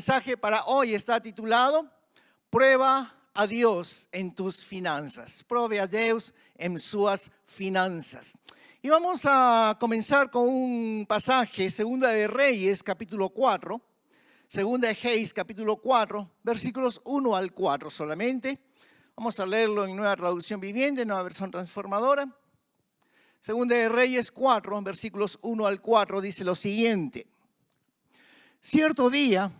mensaje para hoy está titulado Prueba a Dios en tus finanzas. Prove a Deus en sus finanzas. Y vamos a comenzar con un pasaje, Segunda de Reyes, capítulo 4. Segunda de Reyes, capítulo 4, versículos 1 al 4 solamente. Vamos a leerlo en Nueva Traducción Viviente, Nueva Versión Transformadora. Segunda de Reyes 4, versículos 1 al 4, dice lo siguiente. Cierto día,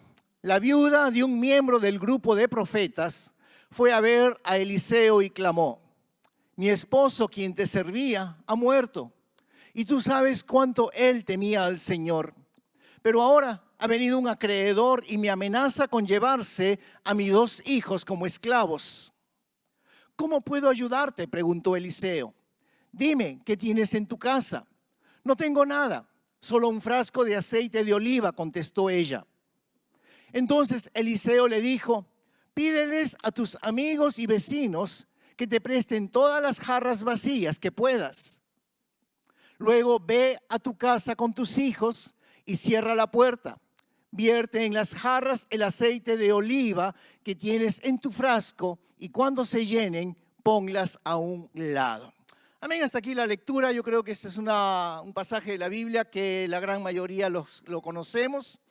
la viuda de un miembro del grupo de profetas fue a ver a Eliseo y clamó: mi esposo, quien te servía, ha muerto, y tú sabes cuánto él temía al Señor. Pero ahora ha venido un acreedor y me amenaza con llevarse a mis 2 hijos como esclavos. ¿Cómo puedo ayudarte?, preguntó Eliseo. Dime, ¿qué tienes en tu casa? No tengo nada, solo un frasco de aceite de oliva, contestó ella. Entonces Eliseo le dijo: pídeles a tus amigos y vecinos que te presten todas las jarras vacías que puedas. Luego ve a tu casa con tus hijos y cierra la puerta. Vierte en las jarras el aceite de oliva que tienes en tu frasco y cuando se llenen, ponlas a un lado. Amén, hasta aquí la lectura. Yo creo que este es un pasaje de la Biblia que la gran mayoría lo conocemos.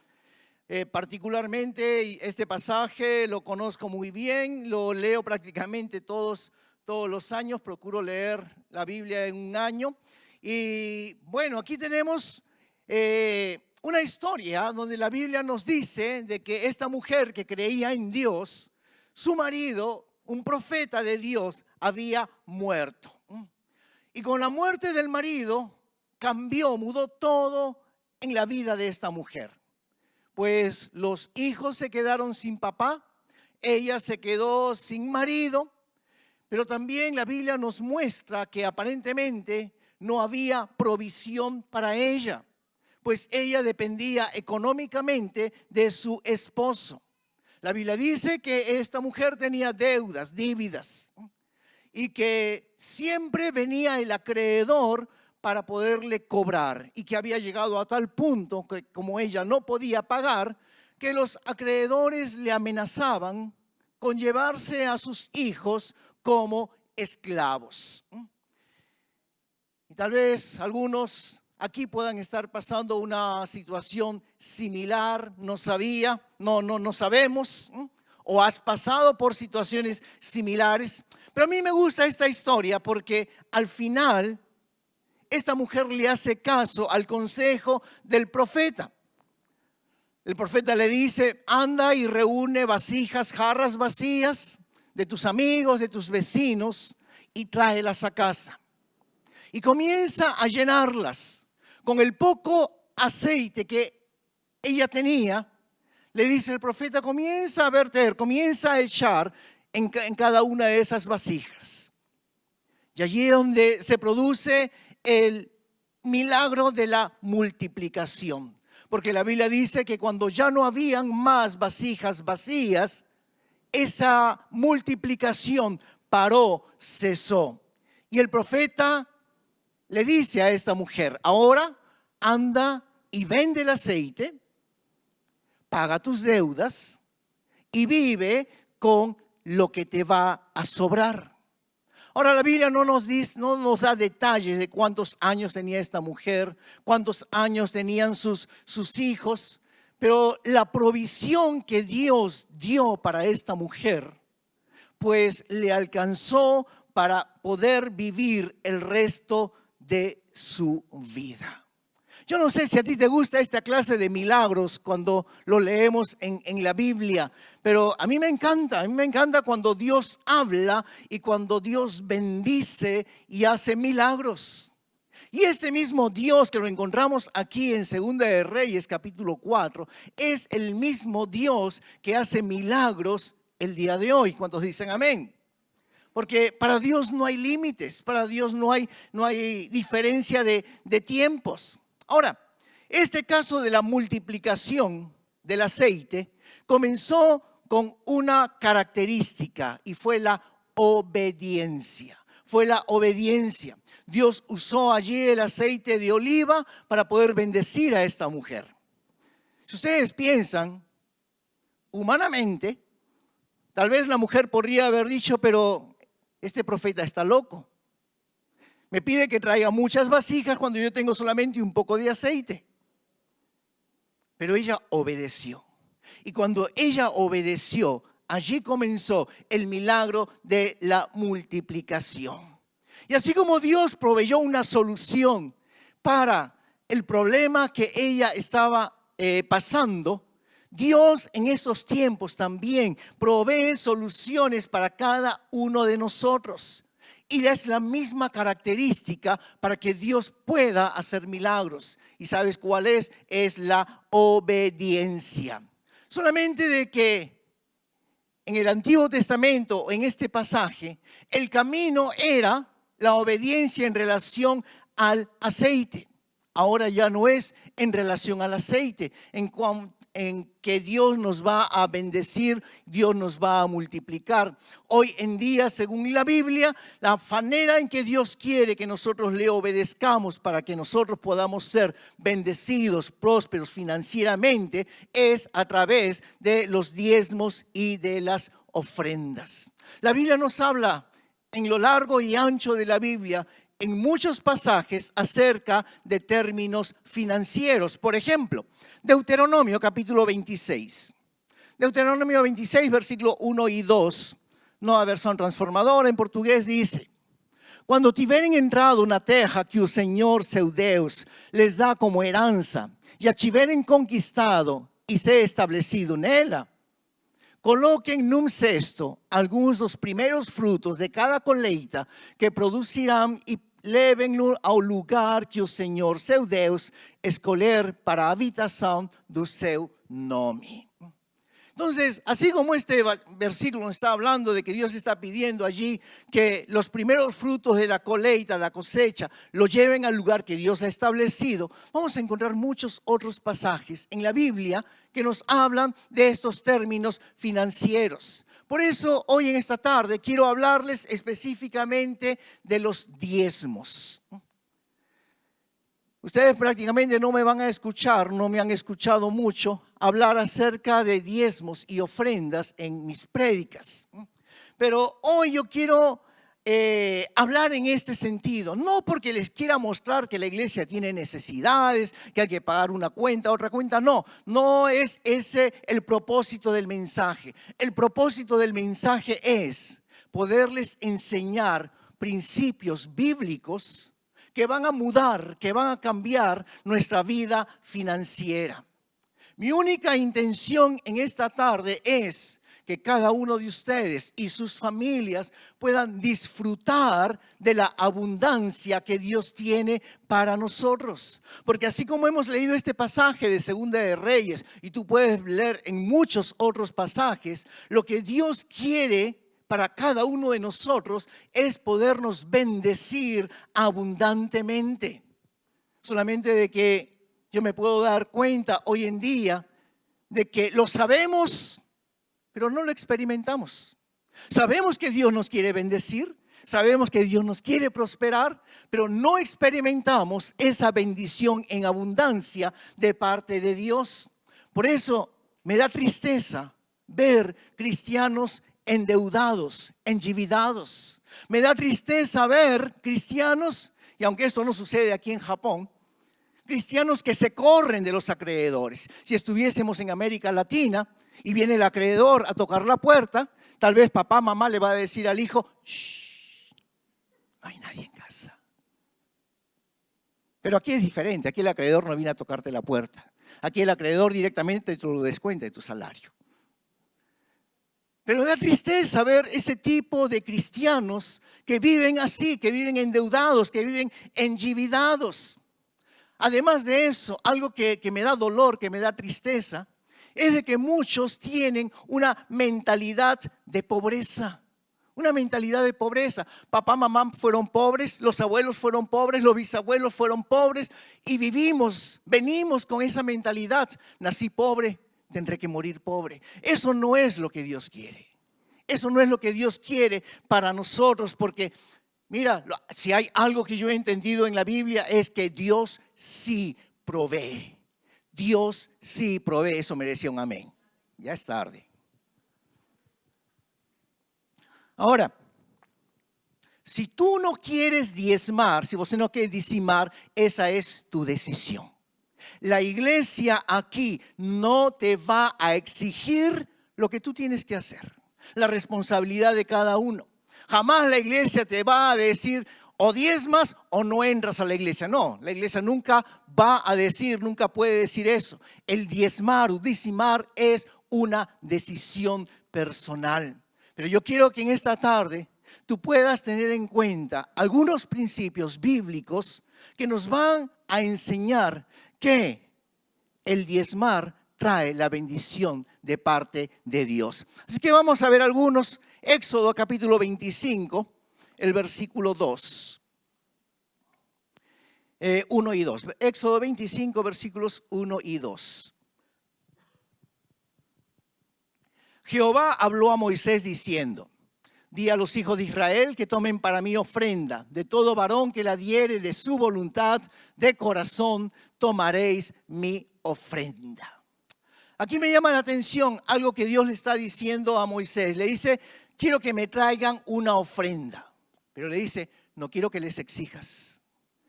Particularmente este pasaje lo conozco muy bien, lo leo prácticamente todos los años, procuro leer la Biblia en un año. Y bueno, aquí tenemos una historia donde la Biblia nos dice de que esta mujer que creía en Dios, su marido, un profeta de Dios, había muerto. Y con la muerte del marido mudó todo en la vida de esta mujer. Pues los hijos se quedaron sin papá, ella se quedó sin marido, pero también la Biblia nos muestra que aparentemente no había provisión para ella, pues ella dependía económicamente de su esposo. La Biblia dice que esta mujer tenía dívidas, y que siempre venía el acreedor para poderle cobrar, y que había llegado a tal punto que como ella no podía pagar, que los acreedores le amenazaban con llevarse a sus hijos como esclavos. Y tal vez algunos aquí puedan estar pasando una situación similar, no sabemos, o has pasado por situaciones similares. Pero a mí me gusta esta historia porque al final esta mujer le hace caso al consejo del profeta. El profeta le dice: anda y reúne vasijas, jarras vacías de tus amigos, de tus vecinos y tráelas a casa. Y comienza a llenarlas con el poco aceite que ella tenía. Le dice el profeta: comienza a verter, comienza a echar en cada una de esas vasijas. Y allí es donde se produce el milagro de la multiplicación. Porque la Biblia dice que cuando ya no habían más vasijas vacías, esa multiplicación paró, cesó. Y el profeta le dice a esta mujer: ahora anda y vende el aceite, paga tus deudas y vive con lo que te va a sobrar. Ahora la Biblia no nos da detalles de cuántos años tenía esta mujer, cuántos años tenían sus hijos, pero la provisión que Dios dio para esta mujer, pues le alcanzó para poder vivir el resto de su vida. Yo no sé si a ti te gusta esta clase de milagros cuando lo leemos en la Biblia, pero a mí me encanta cuando Dios habla y cuando Dios bendice y hace milagros. Y ese mismo Dios que lo encontramos aquí en Segunda de Reyes capítulo 4 es el mismo Dios que hace milagros el día de hoy. ¿Cuántos dicen amén? Porque para Dios no hay límites, para Dios no hay diferencia de tiempos. Ahora, este caso de la multiplicación del aceite comenzó con una característica y fue la obediencia. Dios usó allí el aceite de oliva para poder bendecir a esta mujer. Si ustedes piensan humanamente, tal vez la mujer podría haber dicho, pero este profeta está loco. Me pide que traiga muchas vasijas cuando yo tengo solamente un poco de aceite. Pero ella obedeció. Y cuando ella obedeció, allí comenzó el milagro de la multiplicación. Y así como Dios proveyó una solución para el problema que ella estaba pasando, Dios en estos tiempos también provee soluciones para cada uno de nosotros. Y es la misma característica para que Dios pueda hacer milagros. ¿Y sabes cuál es? Es la obediencia. Solamente de que en el Antiguo Testamento, en este pasaje, el camino era la obediencia en relación al aceite. Ahora ya no es en relación al aceite, en que Dios nos va a bendecir, Dios nos va a multiplicar. Hoy en día, según la Biblia, la manera en que Dios quiere que nosotros le obedezcamos para que nosotros podamos ser bendecidos, prósperos financieramente, es a través de los diezmos y de las ofrendas. La Biblia nos habla en lo largo y ancho de la Biblia, en muchos pasajes acerca de términos financieros. Por ejemplo, Deuteronomio capítulo 26. Deuteronomio 26, versículo 1 y 2, nueva versión transformadora en portugués, dice: Cuando tiverem entrado na terra que o Senhor seu Deus les dá como herança, e a tiverem conquistado e se establecido nela, coloquem num cesto alguns dos primeiros frutos de cada colheita que producirão e levem-no ao lugar que o Senhor seu Deus escolher para a habitação do seu nome. Entonces, así como este versículo está hablando de que Dios está pidiendo allí que los primeros frutos de la colheita, de la cosecha, lo lleven al lugar que Dios ha establecido, vamos a encontrar muchos otros pasajes en la Biblia que nos hablan de estos términos financieros. Por eso, hoy en esta tarde quiero hablarles específicamente de los diezmos. Ustedes prácticamente no me van a escuchar, no me han escuchado mucho hablar acerca de diezmos y ofrendas en mis prédicas. Pero hoy yo quiero hablar en este sentido, no porque les quiera mostrar que la iglesia tiene necesidades, que hay que pagar una cuenta, otra cuenta, no es ese el propósito del mensaje. El propósito del mensaje es poderles enseñar principios bíblicos que van a mudar, que van a cambiar nuestra vida financiera. Mi única intención en esta tarde es que cada uno de ustedes y sus familias puedan disfrutar de la abundancia que Dios tiene para nosotros. Porque así como hemos leído este pasaje de Segunda de Reyes, y tú puedes leer en muchos otros pasajes, lo que Dios quiere para cada uno de nosotros es podernos bendecir abundantemente. Solamente de que yo me puedo dar cuenta hoy en día de que lo sabemos, pero no lo experimentamos. Sabemos que Dios nos quiere bendecir, sabemos que Dios nos quiere prosperar, pero no experimentamos esa bendición en abundancia de parte de Dios. Por eso me da tristeza ver cristianos endeudados, endividados. Me da tristeza ver cristianos, y aunque esto no sucede aquí en Japón, cristianos que se corren de los acreedores. Si estuviésemos en América Latina y viene el acreedor a tocar la puerta, tal vez papá, mamá le va a decir al hijo: shh, no hay nadie en casa. Pero aquí es diferente, aquí el acreedor no viene a tocarte la puerta. Aquí el acreedor directamente te lo descuenta de tu salario. Pero da tristeza ver ese tipo de cristianos que viven así, que viven endeudados, que viven endividados. Además de eso, algo que me da dolor, que me da tristeza, es de que muchos tienen una mentalidad de pobreza. Una mentalidad de pobreza. Papá, mamá fueron pobres, los abuelos fueron pobres, los bisabuelos fueron pobres y venimos con esa mentalidad. Nací pobre, tendré que morir pobre. Eso no es lo que Dios quiere. Eso no es lo que Dios quiere para nosotros, porque mira, si hay algo que yo he entendido en la Biblia es que Dios sí provee. Dios sí provee. Eso merecía un amén. ya es tarde. Ahora, si tú no quieres diezmar, si vos no quieres dizimar, esa es tu decisión. La iglesia aquí no te va a exigir lo que tú tienes que hacer. La responsabilidad de cada uno. Jamás la iglesia te va a decir o diezmas o no entras a la iglesia. No, la iglesia nunca va a decir, nunca puede decir eso. El diezmar o dizimar es una decisión personal. Pero yo quiero que en esta tarde tú puedas tener en cuenta algunos principios bíblicos que nos van a enseñar que el diezmar trae la bendición de parte de Dios. Así que vamos a ver algunos. Éxodo capítulo 25, el versículo 2. 1 y 2. Éxodo 25, versículos 1 y 2. Jehová habló a Moisés diciendo: di a los hijos de Israel que tomen para mí ofrenda. De todo varón que la diere de su voluntad, de corazón, tomaréis mi ofrenda. Aquí me llama la atención algo que Dios le está diciendo a Moisés. Le dice, quiero que me traigan una ofrenda. Pero le dice, no quiero que les exijas.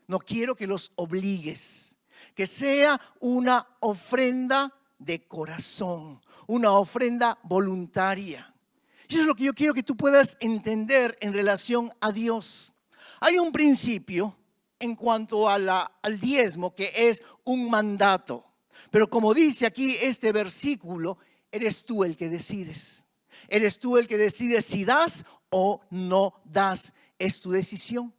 No quiero que los obligues. Que sea una ofrenda de corazón. Una ofrenda voluntaria. Y eso es lo que yo quiero que tú puedas entender en relación a Dios. Hay un principio en cuanto a al diezmo que es un mandato. Pero como dice aquí este versículo, eres tú el que decides. Eres tú el que decides si das o no das. Es tu decisión.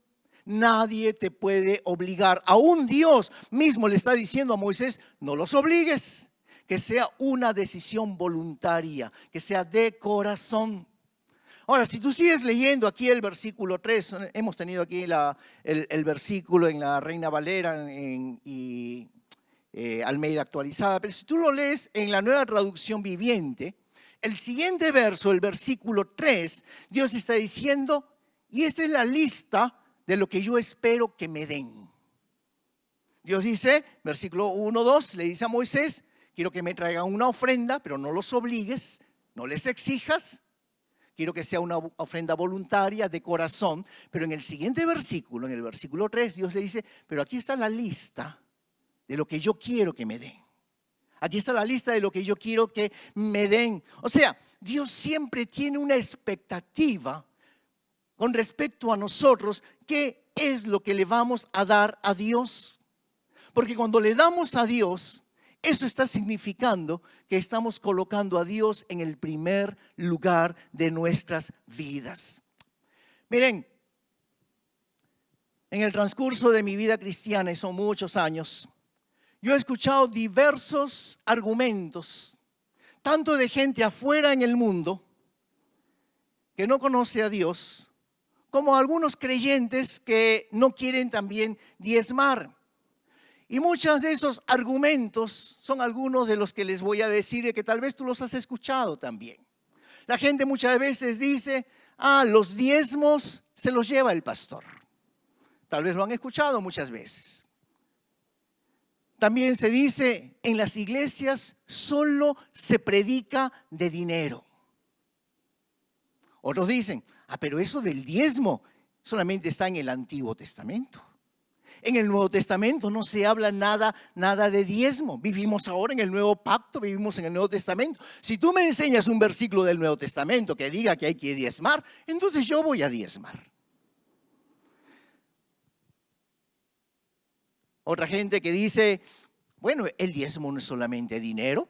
Nadie te puede obligar. Aún Dios mismo le está diciendo a Moisés, no los obligues. Que sea una decisión voluntaria, que sea de corazón. Ahora, si tú sigues leyendo aquí el versículo 3, hemos tenido aquí el versículo en la Reina Valera y Almeida actualizada, pero si tú lo lees en la Nueva Traducción Viviente, el siguiente verso, el versículo 3, Dios está diciendo, y esta es la lista de lo que yo espero que me den. Dios dice, versículo 1, 2, le dice a Moisés, quiero que me traigan una ofrenda, pero no los obligues, no les exijas. Quiero que sea una ofrenda voluntaria, de corazón. Pero en el siguiente versículo, en el versículo 3, Dios le dice, pero aquí está la lista de lo que yo quiero que me den. Aquí está la lista de lo que yo quiero que me den. O sea, Dios siempre tiene una expectativa con respecto a nosotros. ¿Qué es lo que le vamos a dar a Dios? Porque cuando le damos a Dios, eso está significando que estamos colocando a Dios en el primer lugar de nuestras vidas. Miren, en el transcurso de mi vida cristiana, y son muchos años, yo he escuchado diversos argumentos, tanto de gente afuera en el mundo que no conoce a Dios, como algunos creyentes que no quieren también diezmar. Y muchos de esos argumentos son algunos de los que les voy a decir y que tal vez tú los has escuchado también. La gente muchas veces dice, los diezmos se los lleva el pastor. Tal vez lo han escuchado muchas veces. También se dice, en las iglesias solo se predica de dinero. Otros dicen, pero eso del diezmo solamente está en el Antiguo Testamento. En el Nuevo Testamento no se habla nada de diezmo. Vivimos ahora en el Nuevo Pacto, vivimos en el Nuevo Testamento. Si tú me enseñas un versículo del Nuevo Testamento que diga que hay que diezmar, entonces yo voy a diezmar. Otra gente que dice, bueno, el diezmo no es solamente dinero.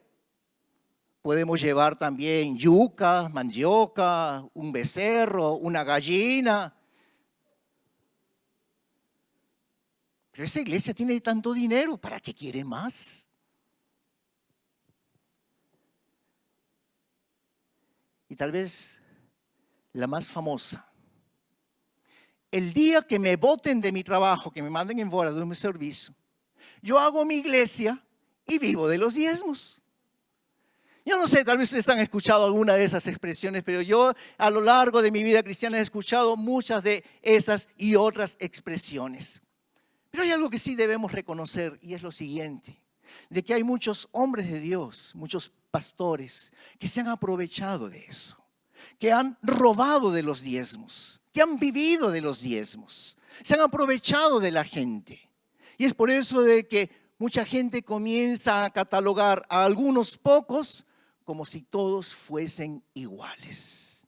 Podemos llevar también yuca, mandioca, un becerro, una gallina. Pero esa iglesia tiene tanto dinero, ¿para qué quiere más? Y tal vez la más famosa. El día que me boten de mi trabajo, que me manden embora de mi servicio, yo hago mi iglesia y vivo de los diezmos. Yo no sé, tal vez ustedes han escuchado alguna de esas expresiones, pero yo a lo largo de mi vida cristiana he escuchado muchas de esas y otras expresiones. Pero hay algo que sí debemos reconocer y es lo siguiente, de que hay muchos hombres de Dios, muchos pastores que se han aprovechado de eso, que han robado de los diezmos, que han vivido de los diezmos, se han aprovechado de la gente. Y es por eso de que mucha gente comienza a catalogar a algunos pocos como si todos fuesen iguales.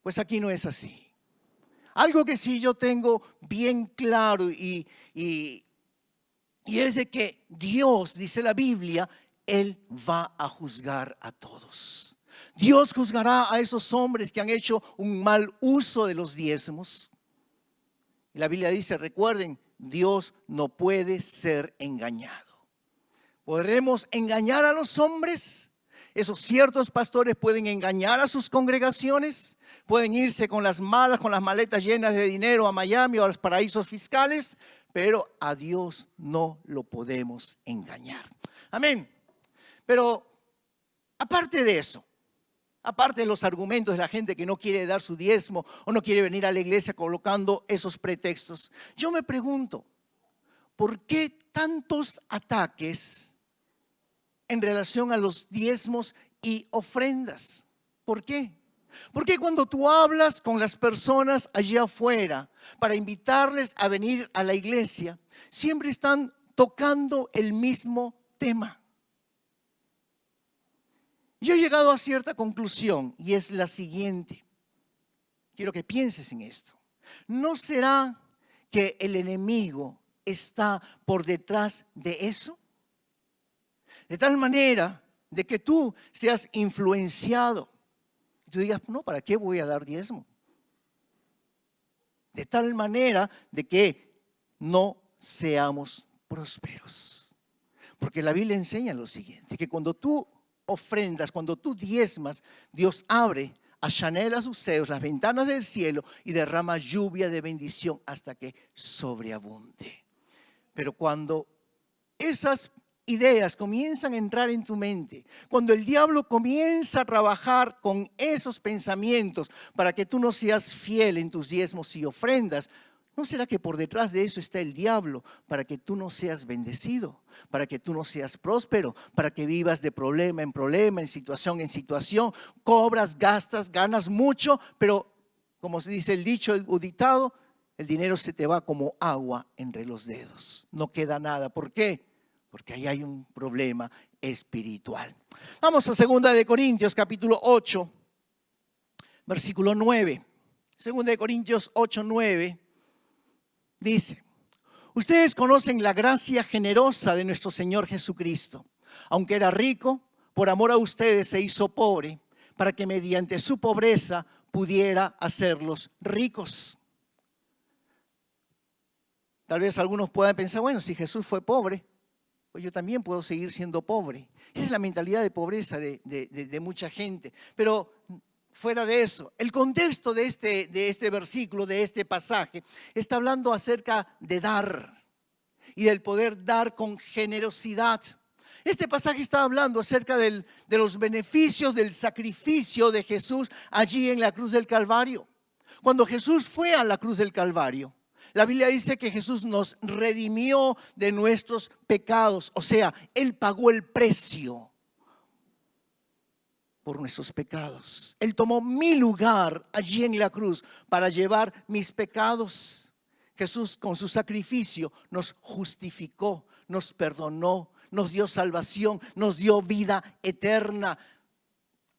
Pues aquí no es así. Algo que sí yo tengo bien claro y es de que Dios, dice la Biblia, Él va a juzgar a todos. Dios juzgará a esos hombres que han hecho un mal uso de los diezmos. Y la Biblia dice, recuerden, Dios no puede ser engañado. ¿Podremos engañar a los hombres? Esos ciertos pastores pueden engañar a sus congregaciones, pueden irse con las maletas llenas de dinero a Miami o a los paraísos fiscales, pero a Dios no lo podemos engañar. Amén. Pero aparte de eso, aparte de los argumentos de la gente que no quiere dar su diezmo o no quiere venir a la iglesia colocando esos pretextos, yo me pregunto, ¿por qué tantos ataques en relación a los diezmos y ofrendas? ¿Por qué? Porque cuando tú hablas con las personas allá afuera para invitarles a venir a la iglesia, siempre están tocando el mismo tema. Yo he llegado a cierta conclusión y es la siguiente. Quiero que pienses en esto. ¿No será que el enemigo está por detrás de eso? De tal manera de que tú seas influenciado. Tú digas, no, ¿para qué voy a dar diezmo? De tal manera de que no seamos prósperos. Porque la Biblia enseña lo siguiente, que cuando tú ofrendas, cuando tú diezmas, Dios abre, allanela sus cielos, las ventanas del cielo y derrama lluvia de bendición hasta que sobreabunde. Pero cuando esas ideas comienzan a entrar en tu mente, cuando el diablo comienza a trabajar con esos pensamientos para que tú no seas fiel en tus diezmos y ofrendas, ¿no será que por detrás de eso está el diablo para que tú no seas bendecido, para que tú no seas próspero, para que vivas de problema, en situación, cobras, gastas, ganas mucho, pero como se dice el dicho, el dictado, el dinero se te va como agua entre los dedos, no queda nada. ¿Por qué? Porque ahí hay un problema espiritual. Vamos a 2 Corintios capítulo 8, versículo 9. 2 Corintios 8, 9 dice: ustedes conocen la gracia generosa de nuestro Señor Jesucristo. Aunque era rico, por amor a ustedes se hizo pobre, para que mediante su pobreza pudiera hacerlos ricos. Tal vez algunos puedan pensar, bueno, si Jesús fue pobre, pues yo también puedo seguir siendo pobre. Esa es la mentalidad de pobreza de mucha gente. Pero fuera de eso, el contexto de este versículo, de este pasaje, está hablando acerca de dar y del poder dar con generosidad. Este pasaje está hablando acerca de los beneficios del sacrificio de Jesús allí en la cruz del Calvario. Cuando Jesús fue a la cruz del Calvario, la Biblia dice que Jesús nos redimió de nuestros pecados. O sea, Él pagó el precio por nuestros pecados. Él tomó mi lugar allí en la cruz para llevar mis pecados. Jesús con su sacrificio nos justificó, nos perdonó, nos dio salvación, nos dio vida eterna.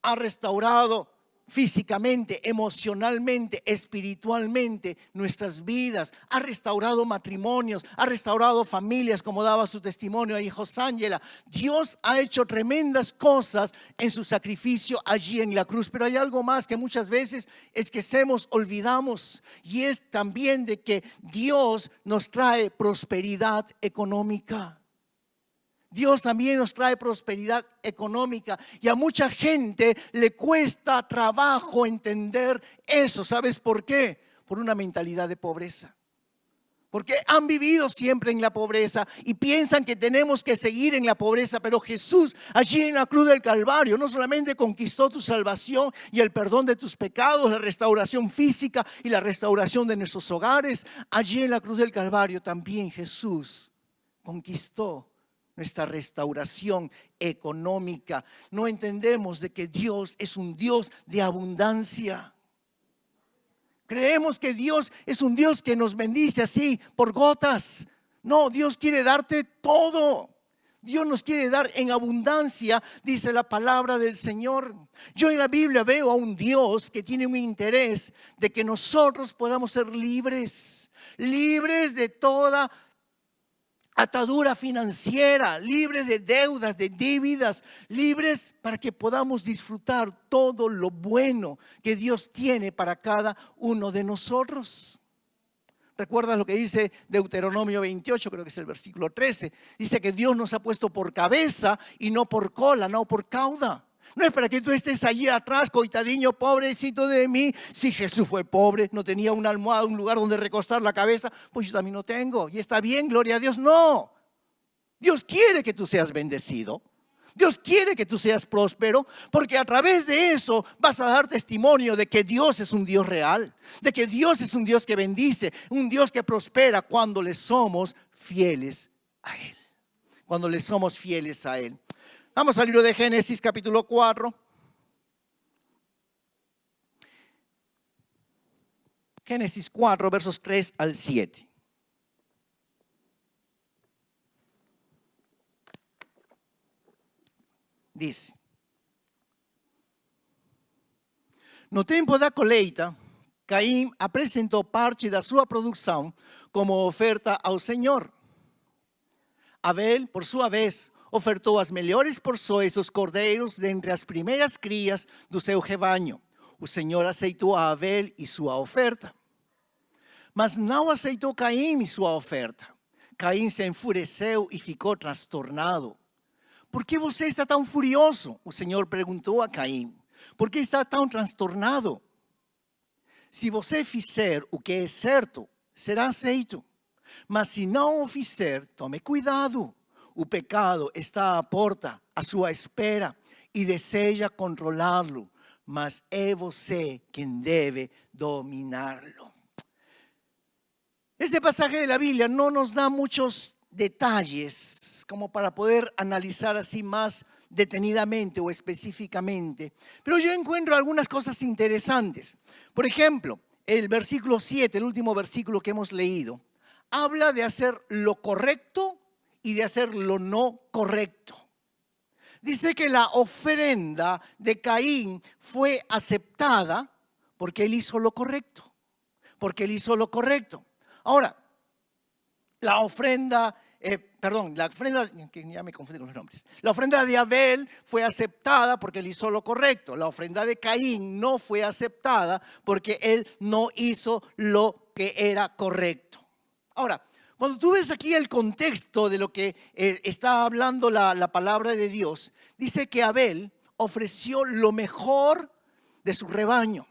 Ha restaurado físicamente, emocionalmente, espiritualmente nuestras vidas. Ha restaurado matrimonios, ha restaurado familias, como daba su testimonio ahí Josángela. Dios ha hecho tremendas cosas en su sacrificio allí en la cruz. Pero hay algo más que muchas veces olvidamos, y es también de que Dios nos trae prosperidad económica. Dios también nos trae prosperidad económica, y a mucha gente le cuesta trabajo entender eso. ¿Sabes por qué? Por una mentalidad de pobreza. Porque han vivido siempre en la pobreza y piensan que tenemos que seguir en la pobreza. Pero Jesús allí en la cruz del Calvario no solamente conquistó tu salvación y el perdón de tus pecados, la restauración física y la restauración de nuestros hogares. Allí en la cruz del Calvario también Jesús conquistó nuestra restauración económica. No entendemos de que Dios es un Dios de abundancia. Creemos que Dios es un Dios que nos bendice así por gotas. No, Dios quiere darte todo. Dios nos quiere dar en abundancia, dice la palabra del Señor. Yo en la Biblia veo a un Dios que tiene un interés de que nosotros podamos ser libres, libres de toda atadura financiera, libres de deudas, de dívidas, libres para que podamos disfrutar todo lo bueno que Dios tiene para cada uno de nosotros. ¿Recuerdas lo que dice Deuteronomio 28? Creo que es el versículo 13. Dice que Dios nos ha puesto por cabeza y no por cola, no por cauda. No es para que tú estés allí atrás, coitadiño, pobrecito de mí. Si Jesús fue pobre, no tenía una almohada, un lugar donde recostar la cabeza, pues yo también no tengo. Y está bien, gloria a Dios. No. Dios quiere que tú seas bendecido. Dios quiere que tú seas próspero, porque a través de eso vas a dar testimonio de que Dios es un Dios real, de que Dios es un Dios que bendice, un Dios que prospera cuando le somos fieles a Él. Cuando le somos fieles a Él. Vamos al libro de Génesis capítulo 4. Génesis 4, versos 3 al 7. Diz: no tempo da colheita, Caim apresentou parte da sua produção como oferta ao Senhor. Abel, por sua vez, ofertou as melhores porções dos cordeiros dentre as primeiras crias do seu rebanho. O Senhor aceitou a Abel e sua oferta, mas não aceitou Caim e sua oferta. Caim se enfureceu e ficou transtornado. ¿Por que você está tão furioso? O Senhor perguntou a Caim. ¿Por que está tão transtornado? Se você fizer o que é certo, será aceito. Mas se não o fizer, tome cuidado. O pecado está à porta, à sua espera, e deseja controlá-lo. Mas é você quem deve dominarlo. Este pasaje de la Biblia no nos da muchos detalles como para poder analizar así más detenidamente o específicamente. Pero yo encuentro algunas cosas interesantes. Por ejemplo, el versículo 7, el último versículo que hemos leído, habla de hacer lo correcto y de hacer lo no correcto. Dice que la ofrenda de Caín fue aceptada porque él hizo lo correcto. Porque él hizo lo correcto. Ahora, la ofrenda que ya me confundí con los nombres. La ofrenda de Abel fue aceptada porque él hizo lo correcto. La ofrenda de Caín no fue aceptada porque él no hizo lo que era correcto. Ahora, cuando tú ves aquí el contexto de lo que está hablando la palabra de Dios, dice que Abel ofreció lo mejor de su rebaño,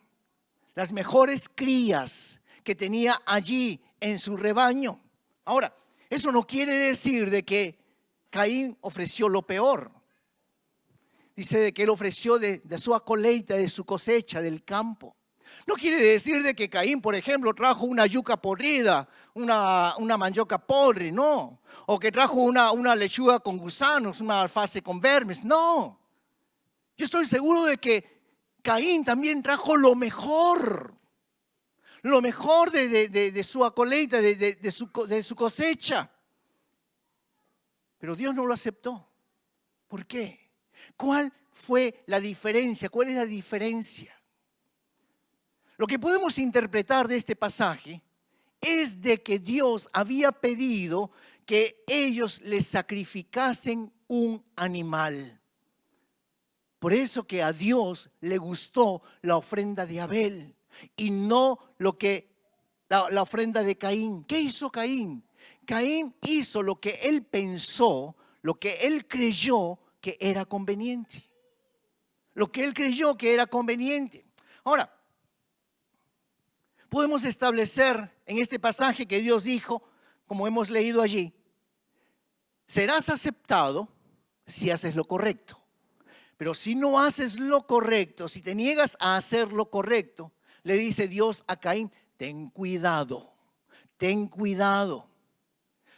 las mejores crías que tenía allí en su rebaño. Ahora, eso no quiere decir de que Caín ofreció lo peor. Dice de que él ofreció de su colheita, de su cosecha, del campo. No quiere decir de que Caín, por ejemplo, trajo una yuca podrida, una mandioca podre, no. O que trajo una lechuga con gusanos, una alface con vermes, no. Yo estoy seguro de que Caín también trajo lo mejor de su colheita, de su cosecha. Pero Dios no lo aceptó. ¿Por qué? ¿Cuál fue la diferencia? ¿Cuál es la diferencia? Lo que podemos interpretar de este pasaje es de que Dios había pedido que ellos le sacrificasen un animal. Por eso que a Dios le gustó la ofrenda de Abel y no la ofrenda de Caín. ¿Qué hizo Caín? Caín hizo lo que él pensó, lo que él creyó que era conveniente. Lo que él creyó que era conveniente. Ahora, podemos establecer en este pasaje que Dios dijo, como hemos leído allí, serás aceptado si haces lo correcto. Pero si no haces lo correcto, si te niegas a hacer lo correcto, le dice Dios a Caín, ten cuidado, ten cuidado.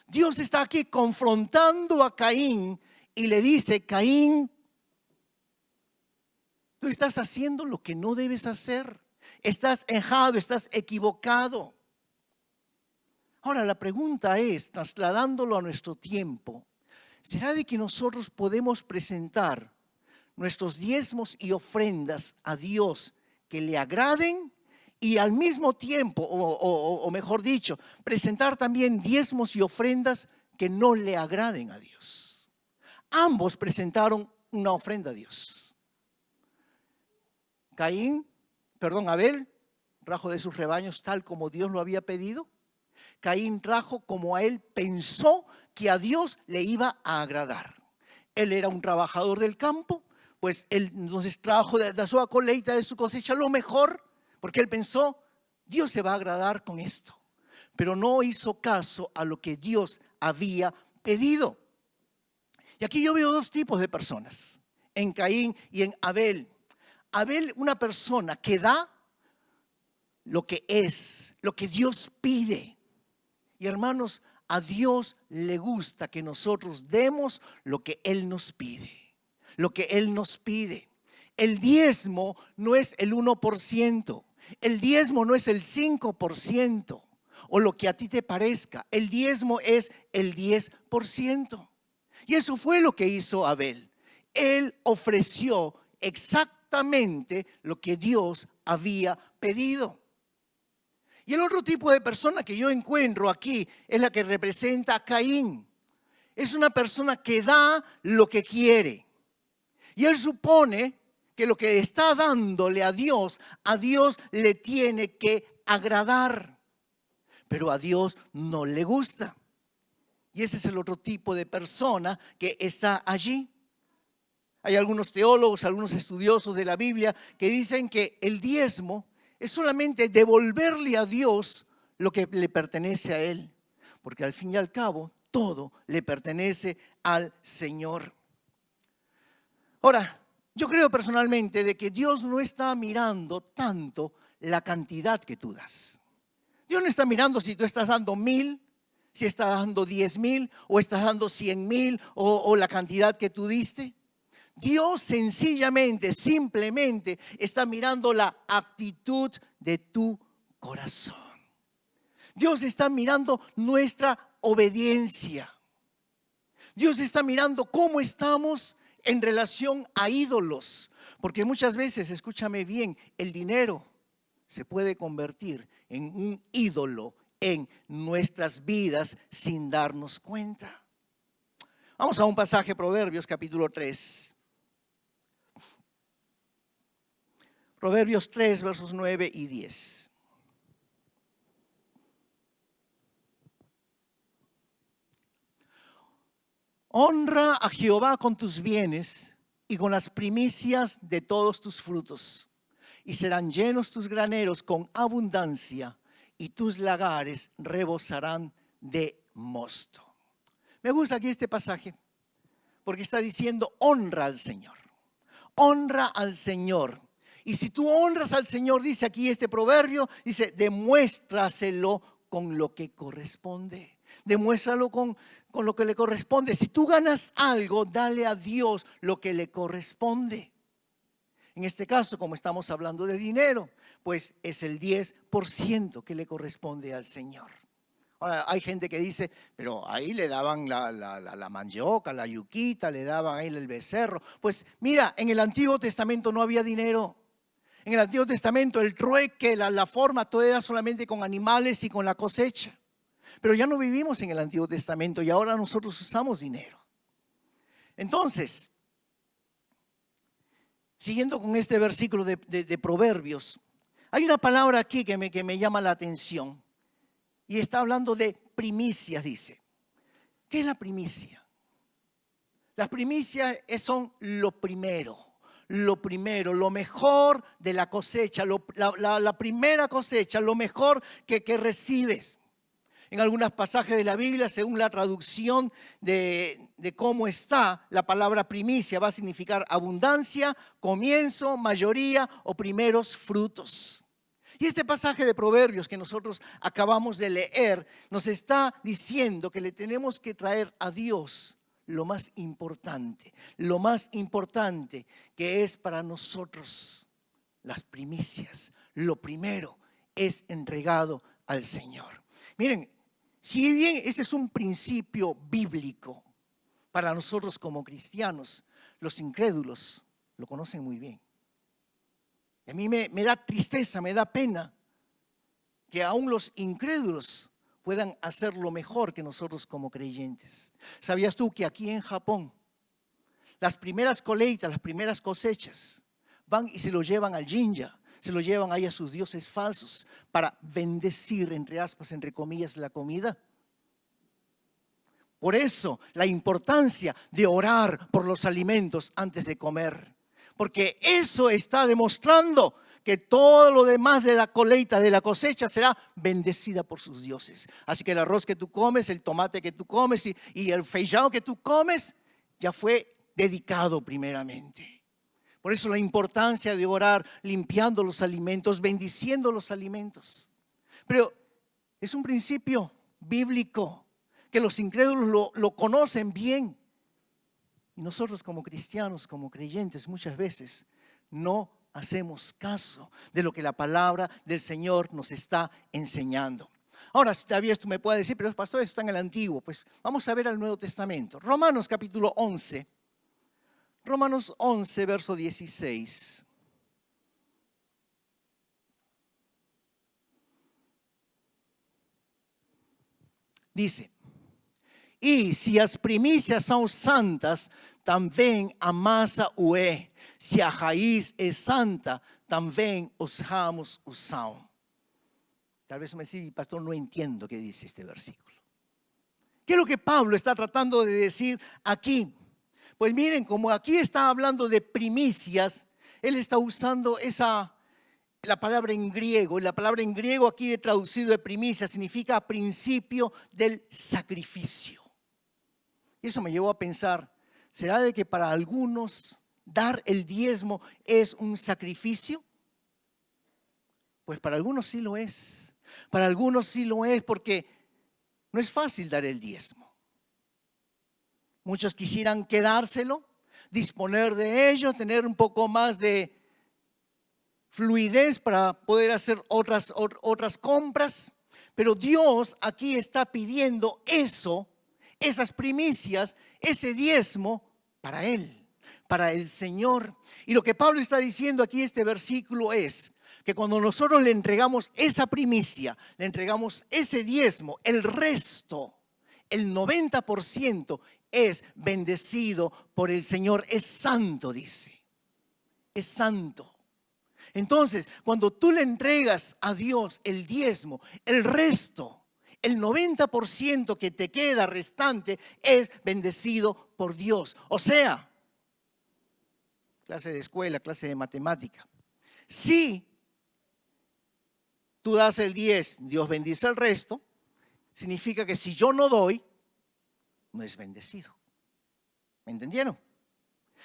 Dios está aquí confrontando a Caín y le dice: Caín, tú estás haciendo lo que no debes hacer. Estás errado, estás equivocado. Ahora la pregunta es, trasladándolo a nuestro tiempo, ¿será de que nosotros podemos presentar nuestros diezmos y ofrendas a Dios que le agraden y al mismo tiempo, o mejor dicho, presentar también diezmos y ofrendas que no le agraden a Dios? Ambos presentaron una ofrenda a Dios. Abel trajo de sus rebaños tal como Dios lo había pedido. Caín trajo como a él pensó que a Dios le iba a agradar. Él era un trabajador del campo, pues él entonces trajo de su colheita, de su cosecha, lo mejor, porque él pensó: Dios se va a agradar con esto. Pero no hizo caso a lo que Dios había pedido. Y aquí yo veo dos tipos de personas, en Caín y en Abel. Abel, una persona que da lo que es, lo que Dios pide. Y hermanos, a Dios le gusta que nosotros demos lo que Él nos pide. Lo que Él nos pide. El diezmo no es el 1%. El diezmo no es el 5%. O lo que a ti te parezca. El diezmo es el 10%. Y eso fue lo que hizo Abel. Él ofreció exactamente lo que Dios había pedido. Y el otro tipo de persona que yo encuentro aquí es la que representa a Caín. Es una persona que da lo que quiere. Y él supone que lo que está dándole a Dios le tiene que agradar. Pero a Dios no le gusta. Y ese es el otro tipo de persona que está allí. Hay algunos teólogos, algunos estudiosos de la Biblia que dicen que el diezmo es solamente devolverle a Dios lo que le pertenece a Él. Porque al fin y al cabo, todo le pertenece al Señor. Ahora, yo creo personalmente de que Dios no está mirando tanto la cantidad que tú das. Dios no está mirando si tú estás dando 1,000, si estás dando 10,000 o estás dando 100,000 o la cantidad que tú diste. Dios sencillamente, simplemente está mirando la actitud de tu corazón. Dios está mirando nuestra obediencia. Dios está mirando cómo estamos en relación a ídolos. Porque muchas veces, escúchame bien, el dinero se puede convertir en un ídolo en nuestras vidas sin darnos cuenta. Vamos a un pasaje, Proverbios capítulo 3. Proverbios 3, versos 9 y 10. Honra a Jehová con tus bienes y con las primicias de todos tus frutos, y serán llenos tus graneros con abundancia, y tus lagares rebosarán de mosto. Me gusta aquí este pasaje porque está diciendo: honra al Señor. Honra al Señor. Y si tú honras al Señor, dice aquí este proverbio, dice: demuéstraselo con lo que corresponde. Demuéstralo con lo que le corresponde. Si tú ganas algo, dale a Dios lo que le corresponde. En este caso, como estamos hablando de dinero, pues es el 10% que le corresponde al Señor. Ahora, hay gente que dice: pero ahí le daban la mandioca, la yuquita, le daban ahí el becerro. Pues mira, en el Antiguo Testamento no había dinero. En el Antiguo Testamento el trueque, la forma, todo era solamente con animales y con la cosecha. Pero ya no vivimos en el Antiguo Testamento y ahora nosotros usamos dinero. Entonces, siguiendo con este versículo de Proverbios, hay una palabra aquí que me llama la atención. Y está hablando de primicias, dice. ¿Qué es la primicia? Las primicias son lo primero, lo mejor de la cosecha, la primera cosecha, lo mejor que recibes. En algunos pasajes de la Biblia, según la traducción de cómo está, la palabra primicia va a significar abundancia, comienzo, mayoría o primeros frutos. Y este pasaje de Proverbios que nosotros acabamos de leer nos está diciendo que le tenemos que traer a Dios lo más importante que es para nosotros las primicias. Lo primero es entregado al Señor. Miren, si bien ese es un principio bíblico para nosotros como cristianos, los incrédulos lo conocen muy bien. A mí me da tristeza, me da pena que aún los incrédulos puedan hacerlo mejor que nosotros como creyentes. ¿Sabías tú que aquí en Japón las primeras colectas, las primeras cosechas van y se lo llevan al jinja, se lo llevan ahí a sus dioses falsos para bendecir, entre aspas, entre comillas, la comida? Por eso la importancia de orar por los alimentos antes de comer, porque eso está demostrando que todo lo demás de la colecta, de la cosecha, será bendecida por sus dioses. Así que el arroz que tú comes, el tomate que tú comes y el feijão que tú comes, ya fue dedicado primeramente. Por eso la importancia de orar limpiando los alimentos, bendiciendo los alimentos. Pero es un principio bíblico que los incrédulos lo conocen bien. Y nosotros como cristianos, como creyentes, muchas veces no hacemos caso de lo que la palabra del Señor nos está enseñando. Ahora, si todavía tú me puedes decir, pero pastor, eso está en el Antiguo. Pues vamos a ver al Nuevo Testamento. Romanos capítulo 11. Romanos 11, verso 16. Dice: e se as primícias são santas, também a massa o é. Se a raiz é santa, também os ramos o são. Tal vez me dice, pastor, no entiendo qué dice este versículo. ¿Qué es lo que Pablo está tratando de decir aquí? Pues miren, como aquí está hablando de primicias, él está usando la palabra en griego. La palabra en griego aquí traducido de primicia significa principio del sacrificio. Y eso me llevó a pensar, ¿será de que para algunos dar el diezmo es un sacrificio? Pues para algunos sí lo es. Para algunos sí lo es porque no es fácil dar el diezmo. Muchos quisieran quedárselo, disponer de ello, tener un poco más de fluidez para poder hacer otras compras. Pero Dios aquí está pidiendo eso, esas primicias, ese diezmo para Él, para el Señor. Y lo que Pablo está diciendo aquí este versículo es que cuando nosotros le entregamos esa primicia, le entregamos ese diezmo, el resto, el 90% es bendecido por el Señor. Es santo, dice. Es santo. Entonces, cuando tú le entregas a Dios el diezmo, el resto, el 90% que te queda restante es bendecido por Dios. O sea, clase de escuela, clase de matemática. Si tú das el 10, Dios bendice el resto, significa que si yo no doy, no es bendecido. ¿Me entendieron?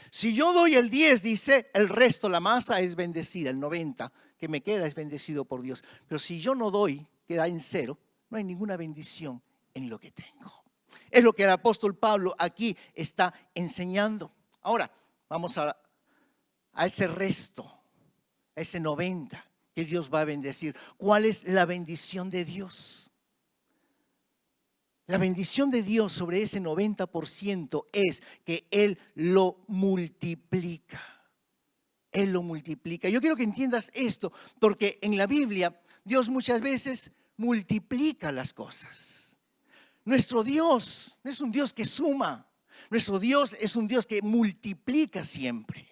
Si yo doy el 10, dice, el resto, la masa es bendecida, el 90 que me queda es bendecido por Dios. Pero si yo no doy, queda en cero, no hay ninguna bendición en lo que tengo. Es lo que el apóstol Pablo aquí está enseñando. Ahora, vamos a ese resto, a ese 90 que Dios va a bendecir. ¿Cuál es la bendición de Dios? La bendición de Dios sobre ese 90% es que Él lo multiplica. Él lo multiplica. Yo quiero que entiendas esto, porque en la Biblia Dios muchas veces multiplica las cosas. Nuestro Dios no es un Dios que suma. Nuestro Dios es un Dios que multiplica siempre.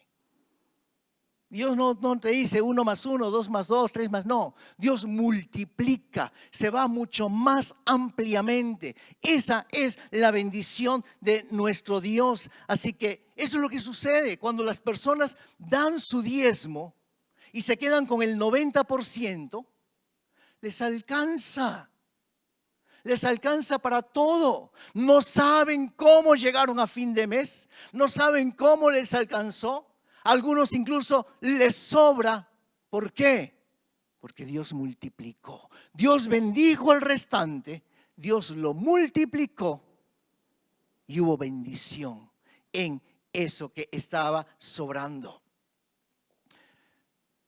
Dios no te dice 1 más 1, 2 más 2, 3 más, no. Dios multiplica, se va mucho más ampliamente. Esa es la bendición de nuestro Dios. Así que eso es lo que sucede cuando las personas dan su diezmo y se quedan con el 90%, les alcanza. Les alcanza para todo. No saben cómo llegaron a fin de mes, no saben cómo les alcanzó. Algunos incluso les sobra. ¿Por qué? Porque Dios multiplicó. Dios bendijo el restante, Dios lo multiplicó y hubo bendición en eso que estaba sobrando.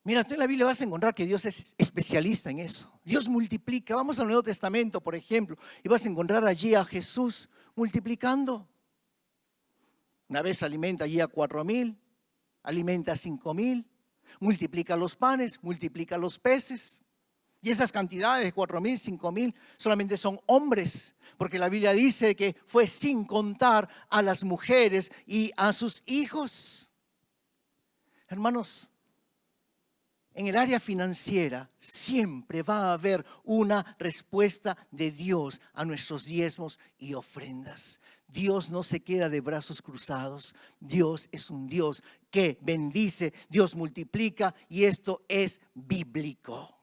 Mira, tú en la Biblia vas a encontrar que Dios es especialista en eso. Dios multiplica. Vamos al Nuevo Testamento, por ejemplo, y vas a encontrar allí a Jesús multiplicando. Una vez alimenta allí a 4,000, alimenta a 5,000, multiplica los panes, multiplica los peces. Y esas cantidades, 4,000, 5,000, solamente son hombres, porque la Biblia dice que fue sin contar a las mujeres y a sus hijos. Hermanos, en el área financiera siempre va a haber una respuesta de Dios a nuestros diezmos y ofrendas. Dios no se queda de brazos cruzados. Dios es un Dios que bendice, Dios multiplica, y esto es bíblico.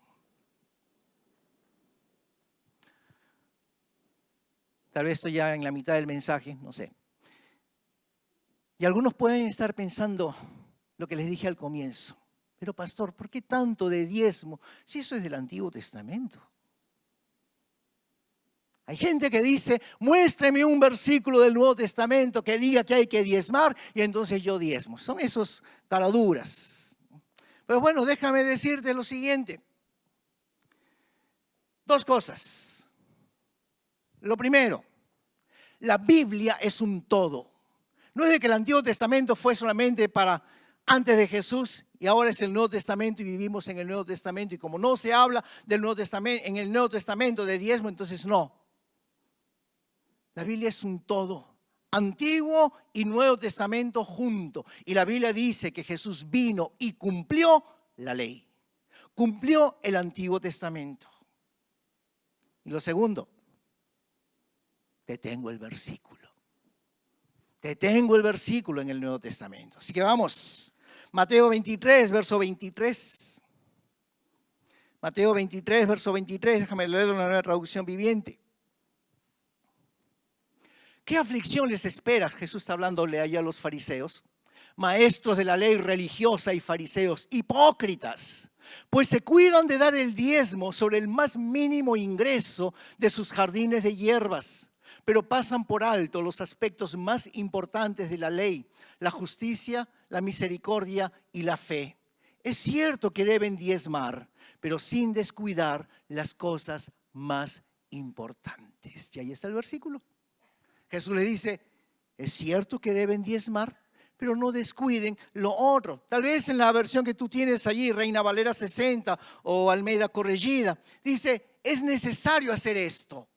Tal vez estoy ya en la mitad del mensaje, no sé. Y algunos pueden estar pensando lo que les dije al comienzo. Pero pastor, ¿por qué tanto de diezmo si eso es del Antiguo Testamento? Hay gente que dice, muéstreme un versículo del Nuevo Testamento que diga que hay que diezmar y entonces yo diezmo. Son esos caraduras. Pero bueno, déjame decirte lo siguiente. Dos cosas. Lo primero, la Biblia es un todo. No es de que el Antiguo Testamento fue solamente para antes de Jesús y ahora es el Nuevo Testamento y vivimos en el Nuevo Testamento. Y como no se habla del Nuevo Testamento, en el Nuevo Testamento de diezmo, entonces no. La Biblia es un todo, Antiguo y Nuevo Testamento junto. Y la Biblia dice que Jesús vino y cumplió la ley. Cumplió el Antiguo Testamento. Y lo segundo, te tengo el versículo. Te tengo el versículo en el Nuevo Testamento. Así que vamos. Mateo 23, verso 23. Mateo 23, verso 23. Déjame leerlo en la Nueva Traducción Viviente. ¿Qué aflicción les espera? Jesús está hablándole allá a los fariseos. Maestros de la ley religiosa y fariseos, hipócritas, pues se cuidan de dar el diezmo sobre el más mínimo ingreso de sus jardines de hierbas, pero pasan por alto los aspectos más importantes de la ley, la justicia, la misericordia y la fe. Es cierto que deben diezmar, pero sin descuidar las cosas más importantes. Y ahí está el versículo. Jesús le dice, es cierto que deben diezmar, pero no descuiden lo otro. Tal vez en la versión que tú tienes allí, Reina Valera 60 o Almeida Corregida, dice, es necesario hacer esto.